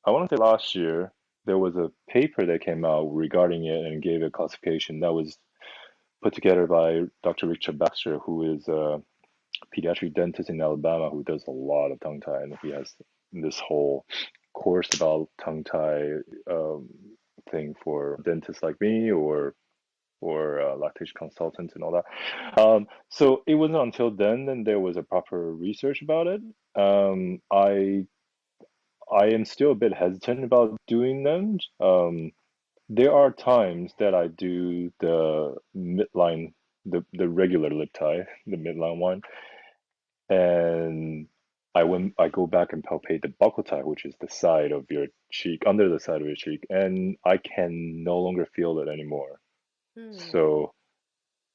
[SPEAKER 2] there was a paper that came out regarding it and gave a classification that was put together by Dr. Richard Baxter, who is a pediatric dentist in Alabama who does a lot of tongue tie, and he has this whole course about tongue tie thing for dentists like me or lactation consultants and all that. So it wasn't until then there was a proper research about it. I am still a bit hesitant about doing them. There are times that I do the midline, the regular lip tie, the midline one, and I go back and palpate the buccal tag, which is the side of your cheek, under the side of your cheek, and I can no longer feel it anymore.
[SPEAKER 1] Hmm.
[SPEAKER 2] So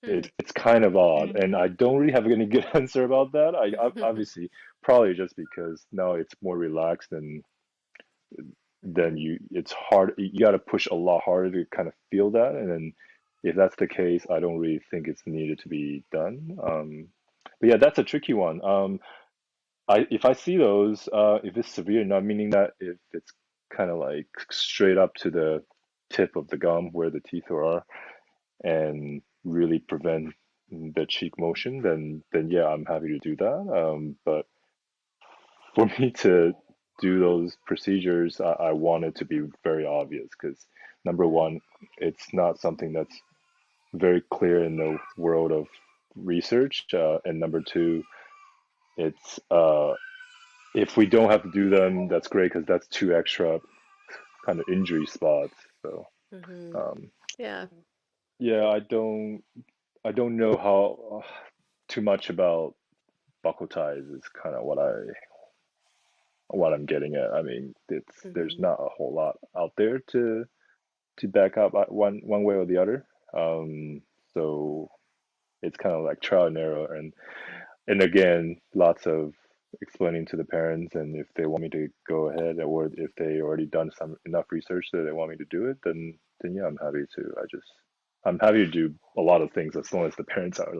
[SPEAKER 1] Hmm.
[SPEAKER 2] it's kind of odd, and
[SPEAKER 3] Mm-hmm.
[SPEAKER 2] I don't really have any good answer about that. Obviously probably just because now it's more relaxed, and then
[SPEAKER 1] Mhm.
[SPEAKER 2] it's hard. You got to push a lot harder to kind of feel that, and then if that's the case, I don't really think it's needed to be done. But yeah, that's a tricky one. If I see those, if it's severe, not meaning that if it's kind of like straight up to the tip of the gum where the teeth are and really prevent the cheek motion, then yeah, I'm happy to do that. But for me to do those procedures, I want it to be very obvious because number
[SPEAKER 1] Mhm.
[SPEAKER 2] one, it's not something that's very clear in the world of research, and number two, it's if we don't have to do them, that's great because that's two extra kind of injury spots. So
[SPEAKER 1] Mhm.
[SPEAKER 2] um,
[SPEAKER 1] Yeah.
[SPEAKER 2] yeah, I don't know how too much about buckle ties is kind of what I'm getting at. I mean, there's
[SPEAKER 1] Mhm.
[SPEAKER 2] not a whole lot out there to back up one way or the other. So it's kind of like trial and error, and again, lots of explaining to the parents, and if they want me to go ahead, or if they already done some enough research that they want me to do it, then yeah, I'm happy to. I'm happy to do a lot of things as long as the parents are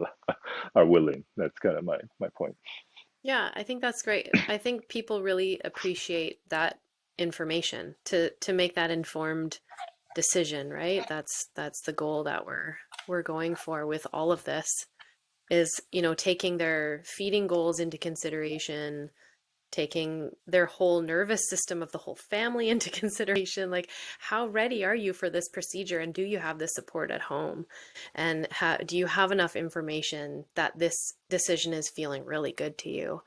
[SPEAKER 2] are willing. That's kind of my point.
[SPEAKER 1] Yeah, I think that's great. I think people really appreciate that information to make that informed decision, right? That's the goal that we're going for with all of this is, taking their feeding goals into consideration, taking their whole nervous system of the whole family into consideration. Like, how ready are you for this procedure, and do you have the support at home, and do you have enough information that this decision is feeling really good to you?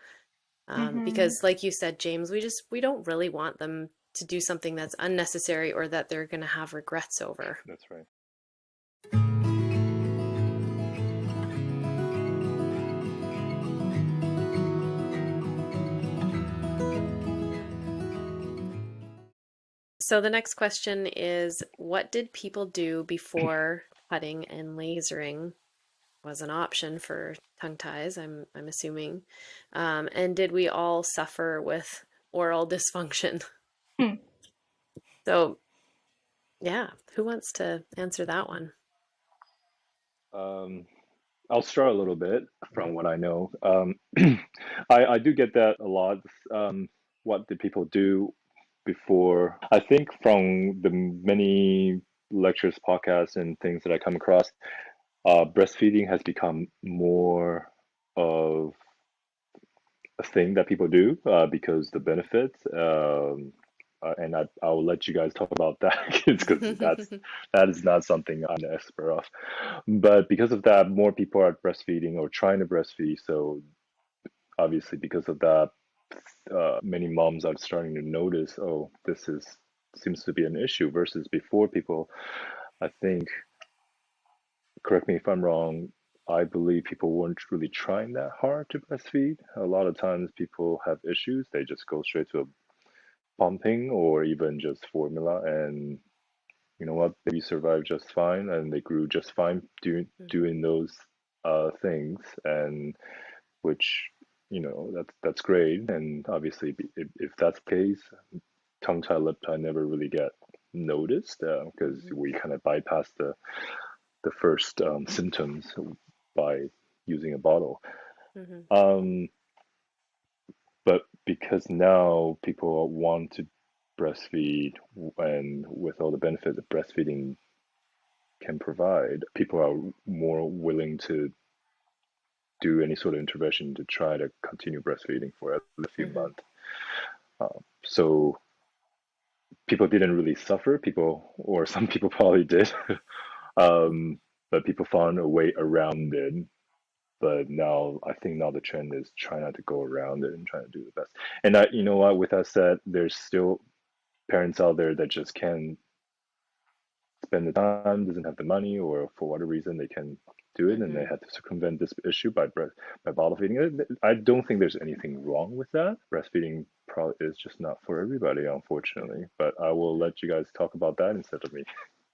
[SPEAKER 3] Mm-hmm.
[SPEAKER 1] Because like you said, James, we don't really want them to do something that's unnecessary or that they're going to have regrets over.
[SPEAKER 2] That's right.
[SPEAKER 1] So the next question is, what did people do before cutting and lasering was an option for tongue ties, I'm assuming. And did we all suffer with oral dysfunction?
[SPEAKER 3] Hmm.
[SPEAKER 1] So, yeah, who wants to answer that one?
[SPEAKER 2] Um, I'll start a little bit from what I know. I do get that a lot. What did people do before? I think from the many lectures, podcasts, and things that I come across, breastfeeding has become more of a thing that people do because the benefits. And I'll let you guys talk about that because that is not something I'm an expert of. But because of that, more people are breastfeeding or trying to breastfeed. So obviously, because of that, many moms are starting to notice, oh, this is seems to be an issue. Versus before, people, I think, correct me if I'm wrong. I believe people weren't really trying that hard to breastfeed. A lot of times, people have issues; they just go straight to a pumping or even just formula, and you know what, baby survived just fine, and they grew just fine doing those things, and which that's great. And obviously, if that's the case, tongue tie, lip tie never really get noticed because we kind of bypass the first symptoms by using a bottle.
[SPEAKER 1] Hmm.
[SPEAKER 2] Um, but because now people want to breastfeed, and with all the benefit that breastfeeding can provide, people are more willing to do any sort of intervention to try to continue breastfeeding for at least a few
[SPEAKER 1] Hmm.
[SPEAKER 2] months. So people didn't really suffer. People, or some people probably did, but people found a way around it. But now I think now the trend is try not to go around it and try to do the best. And you know
[SPEAKER 1] Hmm.
[SPEAKER 2] what? With that said, there's still parents out there that just can't spend the time, doesn't have the money, or for whatever reason they can do it, and they
[SPEAKER 1] Hmm.
[SPEAKER 2] had to circumvent this issue by bottle feeding. I don't think there's anything wrong with that. Breastfeeding probably is just not for everybody, unfortunately. But I will let you guys talk about that instead of me.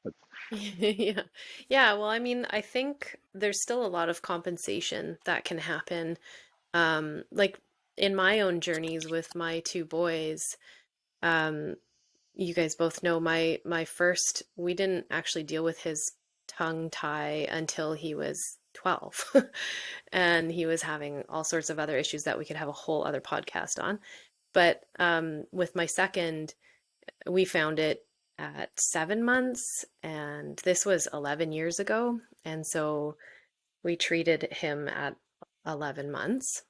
[SPEAKER 2] That's,
[SPEAKER 1] Yeah. Yeah, well, I mean, I think there's still a lot of compensation that can happen. Like in my own journeys with my two boys, um, you guys both know my first, we didn't actually deal with his tongue tie until he was 12. And he was having all sorts of other issues that we could have a whole other podcast on. But with my second, we found it at 7 months, and this was 11 years ago. And so we treated him at 11 months.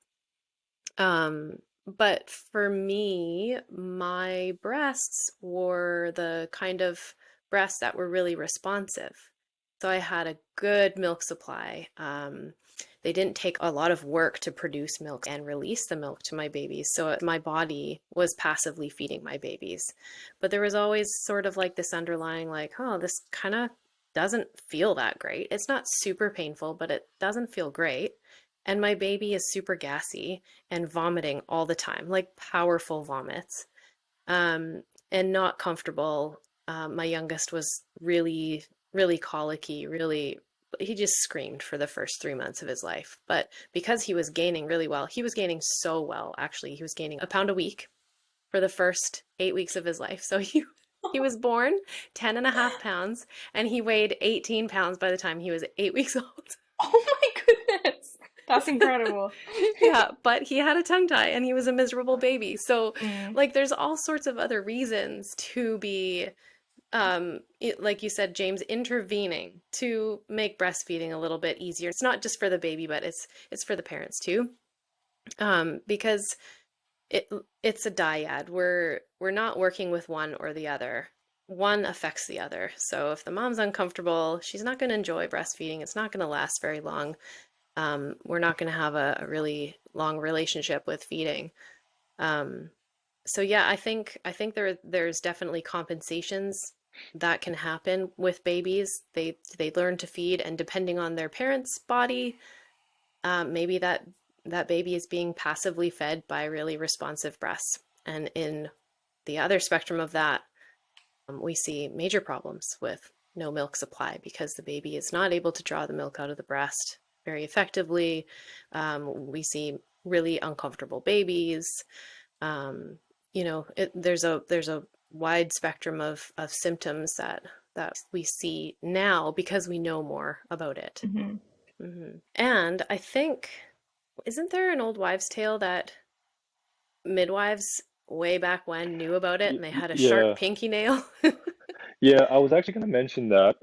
[SPEAKER 1] But for me, my breasts were the kind of breasts that were really responsive. So I had a good milk supply. They didn't take a lot of work to produce milk and release the milk to my babies. So my body was passively feeding my babies. But there was always sort of like this underlying, like, oh, this kind of doesn't feel that great. It's not super painful, but it doesn't feel great. And my baby is super gassy and vomiting all the time, like powerful vomits, um, and not comfortable. My youngest was really, really colicky, really, he just screamed for the first 3 months of his life. But because he was gaining really well, he was gaining so well, actually. He was gaining a pound a week for the first 8 weeks of his life. So he was born 10 and a half pounds, and he weighed 18 pounds by the time he was 8 weeks old.
[SPEAKER 3] Oh my goodness. That's incredible.
[SPEAKER 1] Yeah, but he had a tongue tie and he was a miserable baby. So,
[SPEAKER 3] Mm,
[SPEAKER 1] like, there's all sorts of other reasons to be, like you said, James, intervening to make breastfeeding a little bit easier. It's not just for the baby, but it's for the parents too. Because it it's a dyad. We're not working with one or the other. One affects the other. So if the mom's uncomfortable, she's not going to enjoy breastfeeding. It's not going to last very long. We're not going to have a really long relationship with feeding. Um, so yeah, I think there's definitely compensations that can happen with babies. They learn to feed, and depending on their parents' body, maybe that baby is being passively fed by really responsive breasts. And in the other spectrum of that, we see major problems with no milk supply because the baby is not able to draw the milk out of the breast very effectively. We see really uncomfortable babies. Um, there's a wide spectrum of symptoms that we see now because we know more about it.
[SPEAKER 3] mhm.
[SPEAKER 1] And I think, isn't there an old wives' tale that midwives way back when knew about it and they had a sharp
[SPEAKER 2] yeah,
[SPEAKER 1] pinky nail?
[SPEAKER 2] yeah. I was actually going to mention that.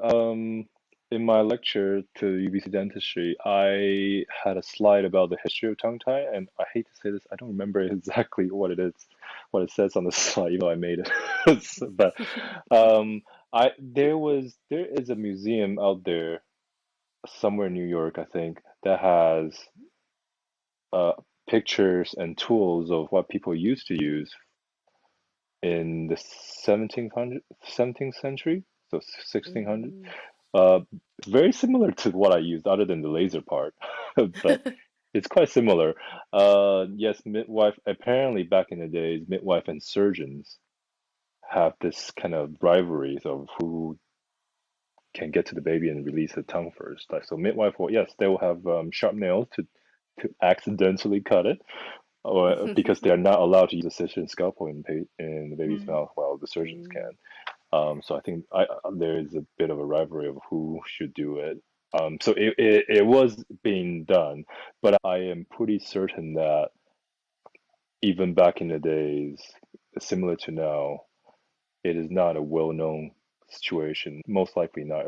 [SPEAKER 2] In my lecture to UBC dentistry, I had a slide about the history of tongue tie, and I hate to say this, I don't remember exactly what it is, what it says on the slide, even though I made it. But um, there is a museum out there somewhere in New York, I think, that has uh, pictures and tools of what people used to use in the 17th century, so 1600.
[SPEAKER 1] Mm.
[SPEAKER 2] Uh, Very similar to what I used, other than the laser part, but it's quite similar. Yes, midwife, apparently back in the days, midwife and surgeons have this kind of rivalries of who can get to the baby and release the tongue first. Like, so midwife will, yes, they will have sharp nails to accidentally cut it, or because they are not allowed to use a scission scalpel in the baby's
[SPEAKER 3] Mm.
[SPEAKER 2] mouth while the surgeons
[SPEAKER 1] Mm.
[SPEAKER 2] can. So I think there is a bit of a rivalry of who should do it. So it was being done, but I am pretty certain that even back in the days, similar to now, it is not a well-known situation. Most likely, not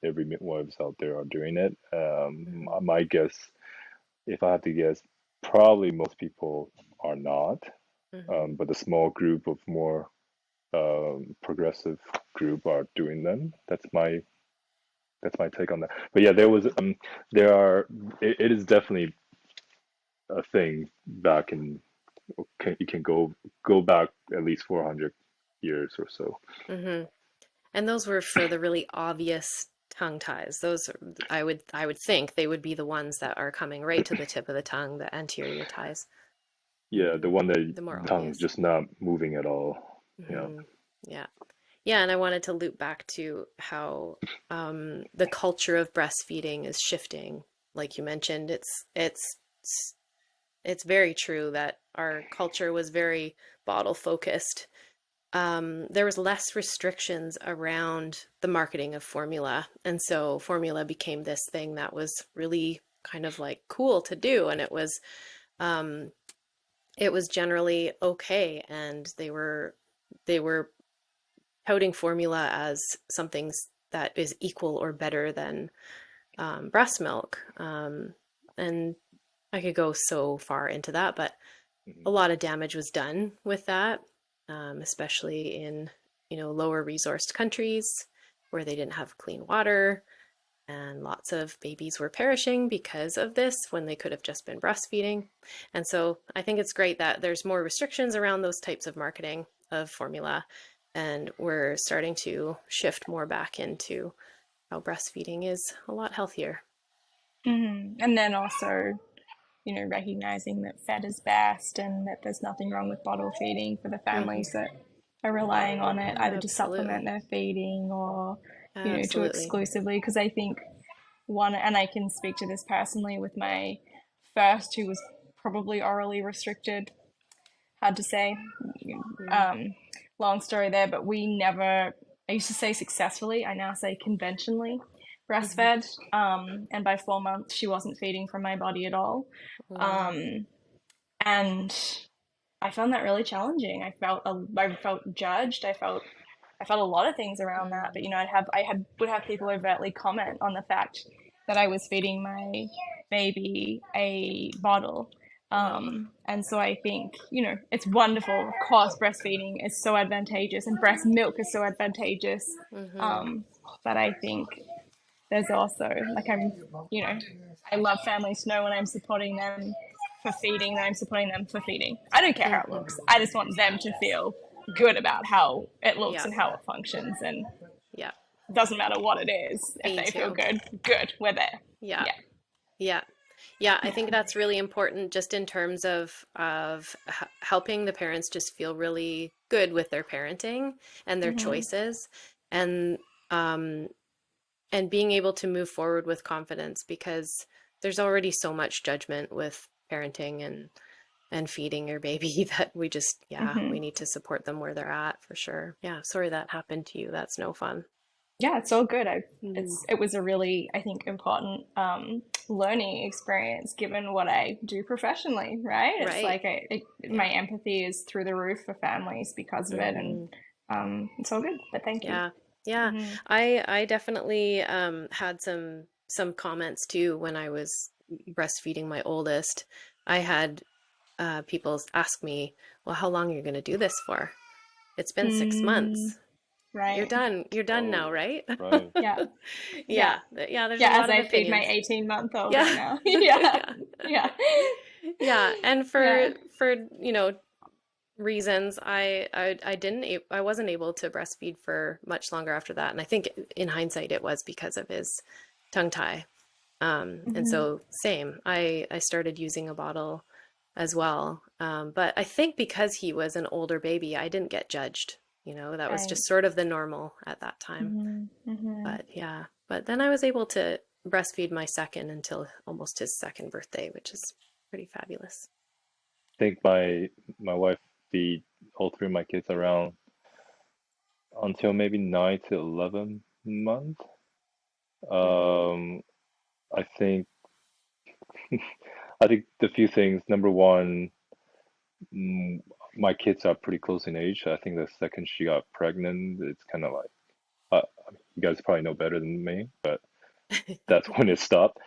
[SPEAKER 2] every midwives out there are doing it.
[SPEAKER 1] Mhm.
[SPEAKER 2] My guess, if I have to guess, probably most people are not.
[SPEAKER 1] Mhm.
[SPEAKER 2] But the small group of more progressive group are doing them. That's my take on that. But yeah, there are it is definitely a thing back in you can go back at least 400 years or so.
[SPEAKER 1] Mhm. And those were for the really obvious tongue ties. Those I would think they would be the ones that are coming right to the tip of the tongue, the anterior ties,
[SPEAKER 2] Yeah, the one that
[SPEAKER 1] the more
[SPEAKER 2] the tongue's
[SPEAKER 1] obvious.
[SPEAKER 2] just not moving at all. Yeah.
[SPEAKER 1] Hmm. Yeah. Yeah, and I wanted to loop back to how the culture of breastfeeding is shifting. Like you mentioned, it's very true that our culture was very bottle focused. There was less restrictions around the marketing of formula, and so formula became this thing that was really kind of like cool to do, and um, it was generally okay, and they were touting formula as something that is equal or better than breast milk. And I could go so far into that, but
[SPEAKER 2] Mhm.
[SPEAKER 1] a lot of damage was done with that, especially in lower resourced countries where they didn't have clean water, and lots of babies were perishing because of this when they could have just been breastfeeding. And so I think it's great that there's more restrictions around those types of marketing of formula, and we're starting to shift more back into how breastfeeding is a lot healthier.
[SPEAKER 3] And then also, recognizing that fed is best and that there's nothing wrong with bottle feeding for the
[SPEAKER 1] Hmm.
[SPEAKER 3] families that are relying on it, either to supplement
[SPEAKER 1] Absolutely.
[SPEAKER 3] their feeding or, to
[SPEAKER 1] Absolutely.
[SPEAKER 3] exclusively. Because I think one, and I can speak to this personally with my first, who was probably orally restricted, hard to say.
[SPEAKER 1] Mm.
[SPEAKER 3] Um, Long story there, but we never, I used to say successfully, I now say conventionally
[SPEAKER 1] Hmm.
[SPEAKER 3] breastfed. And by 4 months, she wasn't feeding from my body at all.
[SPEAKER 1] Wow.
[SPEAKER 3] Um, and I found that really challenging. I felt judged. I felt a lot of things around that. But
[SPEAKER 1] Mm.
[SPEAKER 3] would have people overtly comment on the fact that I was feeding my baby a bottle.
[SPEAKER 1] Oh.
[SPEAKER 3] And so I think, it's wonderful. Of course, breastfeeding is so advantageous and breast milk is so advantageous.
[SPEAKER 1] Hmm.
[SPEAKER 3] Um, but I think there's also, like, I love families to know when I'm supporting them for feeding, that I'm supporting them for feeding. I don't care how it
[SPEAKER 1] Hmm.
[SPEAKER 3] looks. I just want them to feel good about how it looks
[SPEAKER 1] Yeah.
[SPEAKER 3] and how it functions. And
[SPEAKER 1] Yeah.
[SPEAKER 3] it doesn't matter what it is. If
[SPEAKER 1] Me
[SPEAKER 3] they feel
[SPEAKER 1] too.
[SPEAKER 3] good, good, we're there.
[SPEAKER 1] Yeah.
[SPEAKER 3] Yeah.
[SPEAKER 1] Yeah. Yeah, I think
[SPEAKER 3] Yeah.
[SPEAKER 1] that's really important just in terms of helping the parents just feel really good with their parenting and their
[SPEAKER 3] Mm-hmm.
[SPEAKER 1] choices, and um and being able to move forward with confidence, because there's already so much judgment with parenting and feeding your baby that we
[SPEAKER 3] Mm-hmm.
[SPEAKER 1] need to support them where they're at for sure. Yeah, sorry that happened to you. That's no fun.
[SPEAKER 3] Yeah, it's all good.
[SPEAKER 1] Hmm.
[SPEAKER 3] It was a really, I think, important learning experience given what I do professionally, right? It's
[SPEAKER 1] Right.
[SPEAKER 3] like
[SPEAKER 1] Yeah.
[SPEAKER 3] my empathy is through the roof for families because of it, and
[SPEAKER 1] Hmm.
[SPEAKER 3] it's all good. But thank you.
[SPEAKER 1] Yeah. Yeah.
[SPEAKER 3] Hmm.
[SPEAKER 1] I definitely had some comments too when I was breastfeeding my oldest. I had people ask me, "Well, how long are you going to do this for? It's been 6 months. You're
[SPEAKER 3] Right.
[SPEAKER 1] done. You're done now,
[SPEAKER 2] Oh,
[SPEAKER 1] right?"
[SPEAKER 2] right.
[SPEAKER 3] Yeah. Yeah.
[SPEAKER 1] Yeah. Yeah, there's a
[SPEAKER 3] Yeah. As
[SPEAKER 1] lot of
[SPEAKER 3] I feed my
[SPEAKER 1] opinions.
[SPEAKER 3] 18-month-old right
[SPEAKER 1] Yeah.
[SPEAKER 3] now. Yeah.
[SPEAKER 1] Yeah.
[SPEAKER 3] Yeah.
[SPEAKER 1] Yeah, and
[SPEAKER 3] Yeah.
[SPEAKER 1] for reasons, I wasn't able to breastfeed for much longer after that, and I think in hindsight it was because of his tongue tie. And
[SPEAKER 3] Hmm.
[SPEAKER 1] so same, I started using a bottle as well. But I think because he was an older baby, I didn't get judged. That was
[SPEAKER 3] Right.
[SPEAKER 1] just sort of the normal at that time.
[SPEAKER 3] Hmm. Hmm.
[SPEAKER 1] But yeah, but then I was able to breastfeed my second until almost his second birthday, which is pretty fabulous.
[SPEAKER 2] Think my wife feed all three of my kids around until maybe 9 to 11 months.
[SPEAKER 1] Hmm.
[SPEAKER 2] Um, I think I think the few things. Number one, mm, my kids are pretty close in age. I think the second she got pregnant, it's kind of like you guys probably know better than me, but that's when it stopped.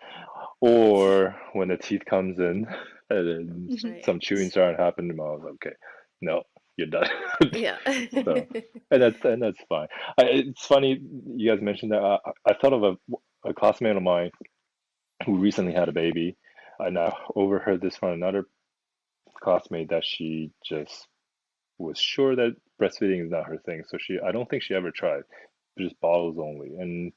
[SPEAKER 2] Or when the teeth comes in and then
[SPEAKER 1] Right.
[SPEAKER 2] some chewing started happening, I was like, okay, no, you're done.
[SPEAKER 1] Yeah.
[SPEAKER 2] So, and that's fine. It's funny you guys mentioned that. I thought of a classmate of mine who recently had a baby, and I overheard this from another classmate that she just was sure that breastfeeding is not her thing. So I don't think she ever tried. just bottles only, and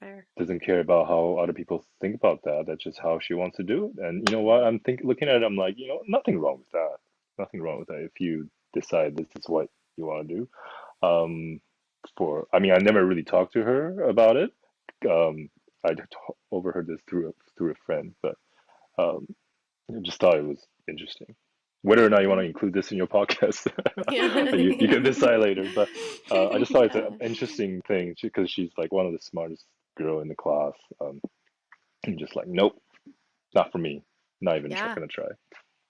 [SPEAKER 1] Fair.
[SPEAKER 2] doesn't care about how other people think about that. That's just how she wants to do it. And you know what? Looking at it, I'm like, nothing wrong with that. Nothing wrong with that if you decide this is what you want to do. I mean, I never really talked to her about it. I overheard this through a friend, but um, I just thought it was interesting. Whether or not you want to include this in your podcast,
[SPEAKER 1] Yeah.
[SPEAKER 2] you can decide later. But I just thought it's
[SPEAKER 1] Yeah.
[SPEAKER 2] an interesting thing because she's like one of the smartest girl in the class. I'm just like, nope, not for me. Not even
[SPEAKER 1] Yeah.
[SPEAKER 2] gonna try.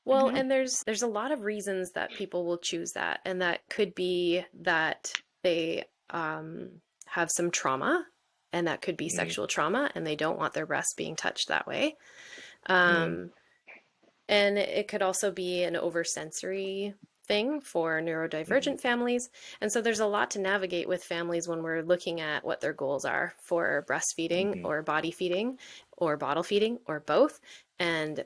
[SPEAKER 1] Well,
[SPEAKER 3] Mhm.
[SPEAKER 1] and there's a lot of reasons that people will choose that, and that could be that they have some trauma, and that could be
[SPEAKER 2] Mm,
[SPEAKER 1] sexual trauma, and they don't want their breasts being touched that way.
[SPEAKER 2] mm,
[SPEAKER 1] Um, and it could also be an oversensory thing for
[SPEAKER 2] mm,
[SPEAKER 1] neurodivergent families. And so there's a lot to navigate with families when we're looking at what their goals are for breastfeeding
[SPEAKER 2] mm,
[SPEAKER 1] or body feeding or bottle feeding or both. And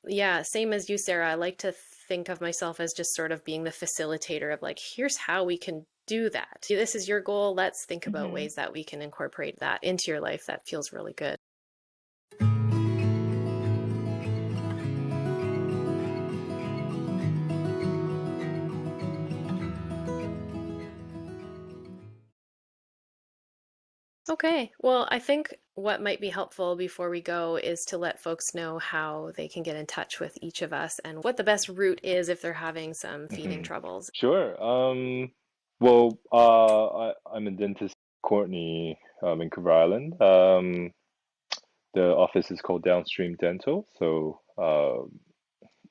[SPEAKER 1] yeah, same as you, Sarah. I like to think of myself as just sort of being the facilitator of like, here's how we can do that. This is your goal. Let's think about
[SPEAKER 3] Mhm.
[SPEAKER 1] ways that we can incorporate that into your life. That feels really good. Okay, well, I think what might be helpful before we go is to let folks know how they can get in touch with each of us and what the best route is if they're having some feeding
[SPEAKER 2] mhm.
[SPEAKER 1] troubles.
[SPEAKER 2] Sure. I'm a dentist, Courtney, in Vancouver Island. The office is called Downstream Dental, so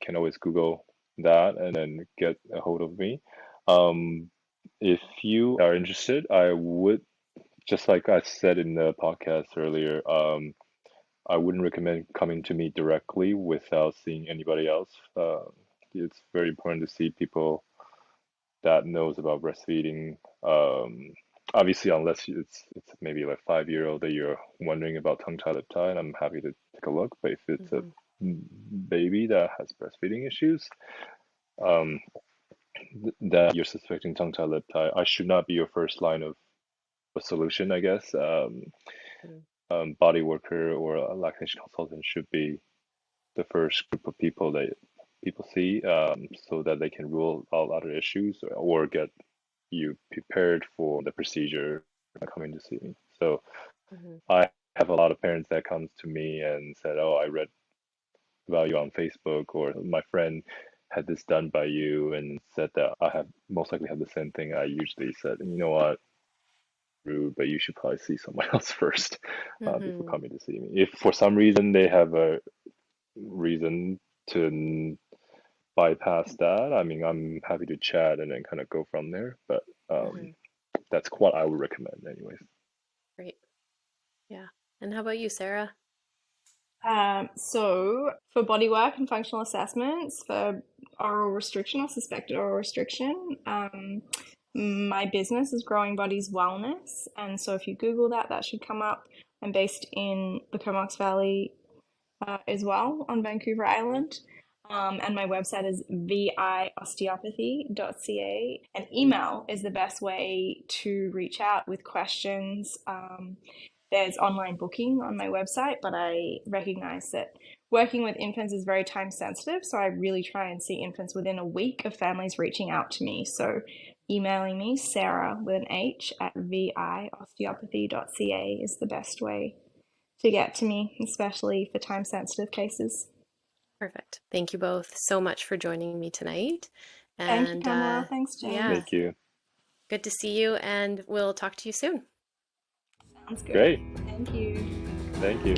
[SPEAKER 2] can always Google that and then get a hold of me. Um, if you are interested, I would, just like I said in the podcast earlier, I wouldn't recommend coming to me directly without seeing anybody else. It's very important to see people that knows about breastfeeding. Obviously, unless it's maybe like 5-year-old that you're wondering about tongue tie, lip tie, and I'm happy to take a look. But if it's a
[SPEAKER 1] Mhm.
[SPEAKER 2] baby that has breastfeeding issues, um, that you're suspecting tongue tie, lip tie, I should not be your first line of a solution, I guess.
[SPEAKER 1] Mhm.
[SPEAKER 2] Body worker or a lactation consultant should be the first group of people that people see, so that they can rule out other issues or get you prepared for the procedure coming to see me. So
[SPEAKER 1] Mhm.
[SPEAKER 2] I have a lot of parents that comes to me and said, "Oh, I read about you on Facebook," or my friend had this done by you and said that I have most likely have the same thing. I usually said, you know what, rude, but you should probably see someone else first before
[SPEAKER 1] Mhm.
[SPEAKER 2] coming to see me. If for some reason they have a reason to bypass that, I mean, I'm happy to chat and then kind of go from there. But
[SPEAKER 1] Mhm.
[SPEAKER 2] that's what I would recommend, anyways.
[SPEAKER 1] Great. Yeah. And how about you, Sarah?
[SPEAKER 3] So for bodywork and functional assessments for oral restriction or suspected oral restriction, my business is Growing Bodies Wellness, and so if you Google that, that should come up. I'm based in the Comox Valley as well on Vancouver Island. And my website is viosteopathy.ca. And email is the best way to reach out with questions. There's online booking on my website, but I recognize that working with infants is very time sensitive. So I really try and see infants within a week of families reaching out to me. So emailing me, Sarah with an H at viosteopathy.ca is the best way to get to me, especially for time sensitive cases.
[SPEAKER 1] Perfect. Thank you both so much for joining me tonight.
[SPEAKER 3] Thank you,
[SPEAKER 1] And
[SPEAKER 3] Pamela. Thanks,
[SPEAKER 1] yeah,
[SPEAKER 3] James.
[SPEAKER 2] Thank you.
[SPEAKER 1] good to see you, and we'll talk to you soon.
[SPEAKER 3] Sounds good.
[SPEAKER 2] Great.
[SPEAKER 3] Thank you.
[SPEAKER 2] Thank you.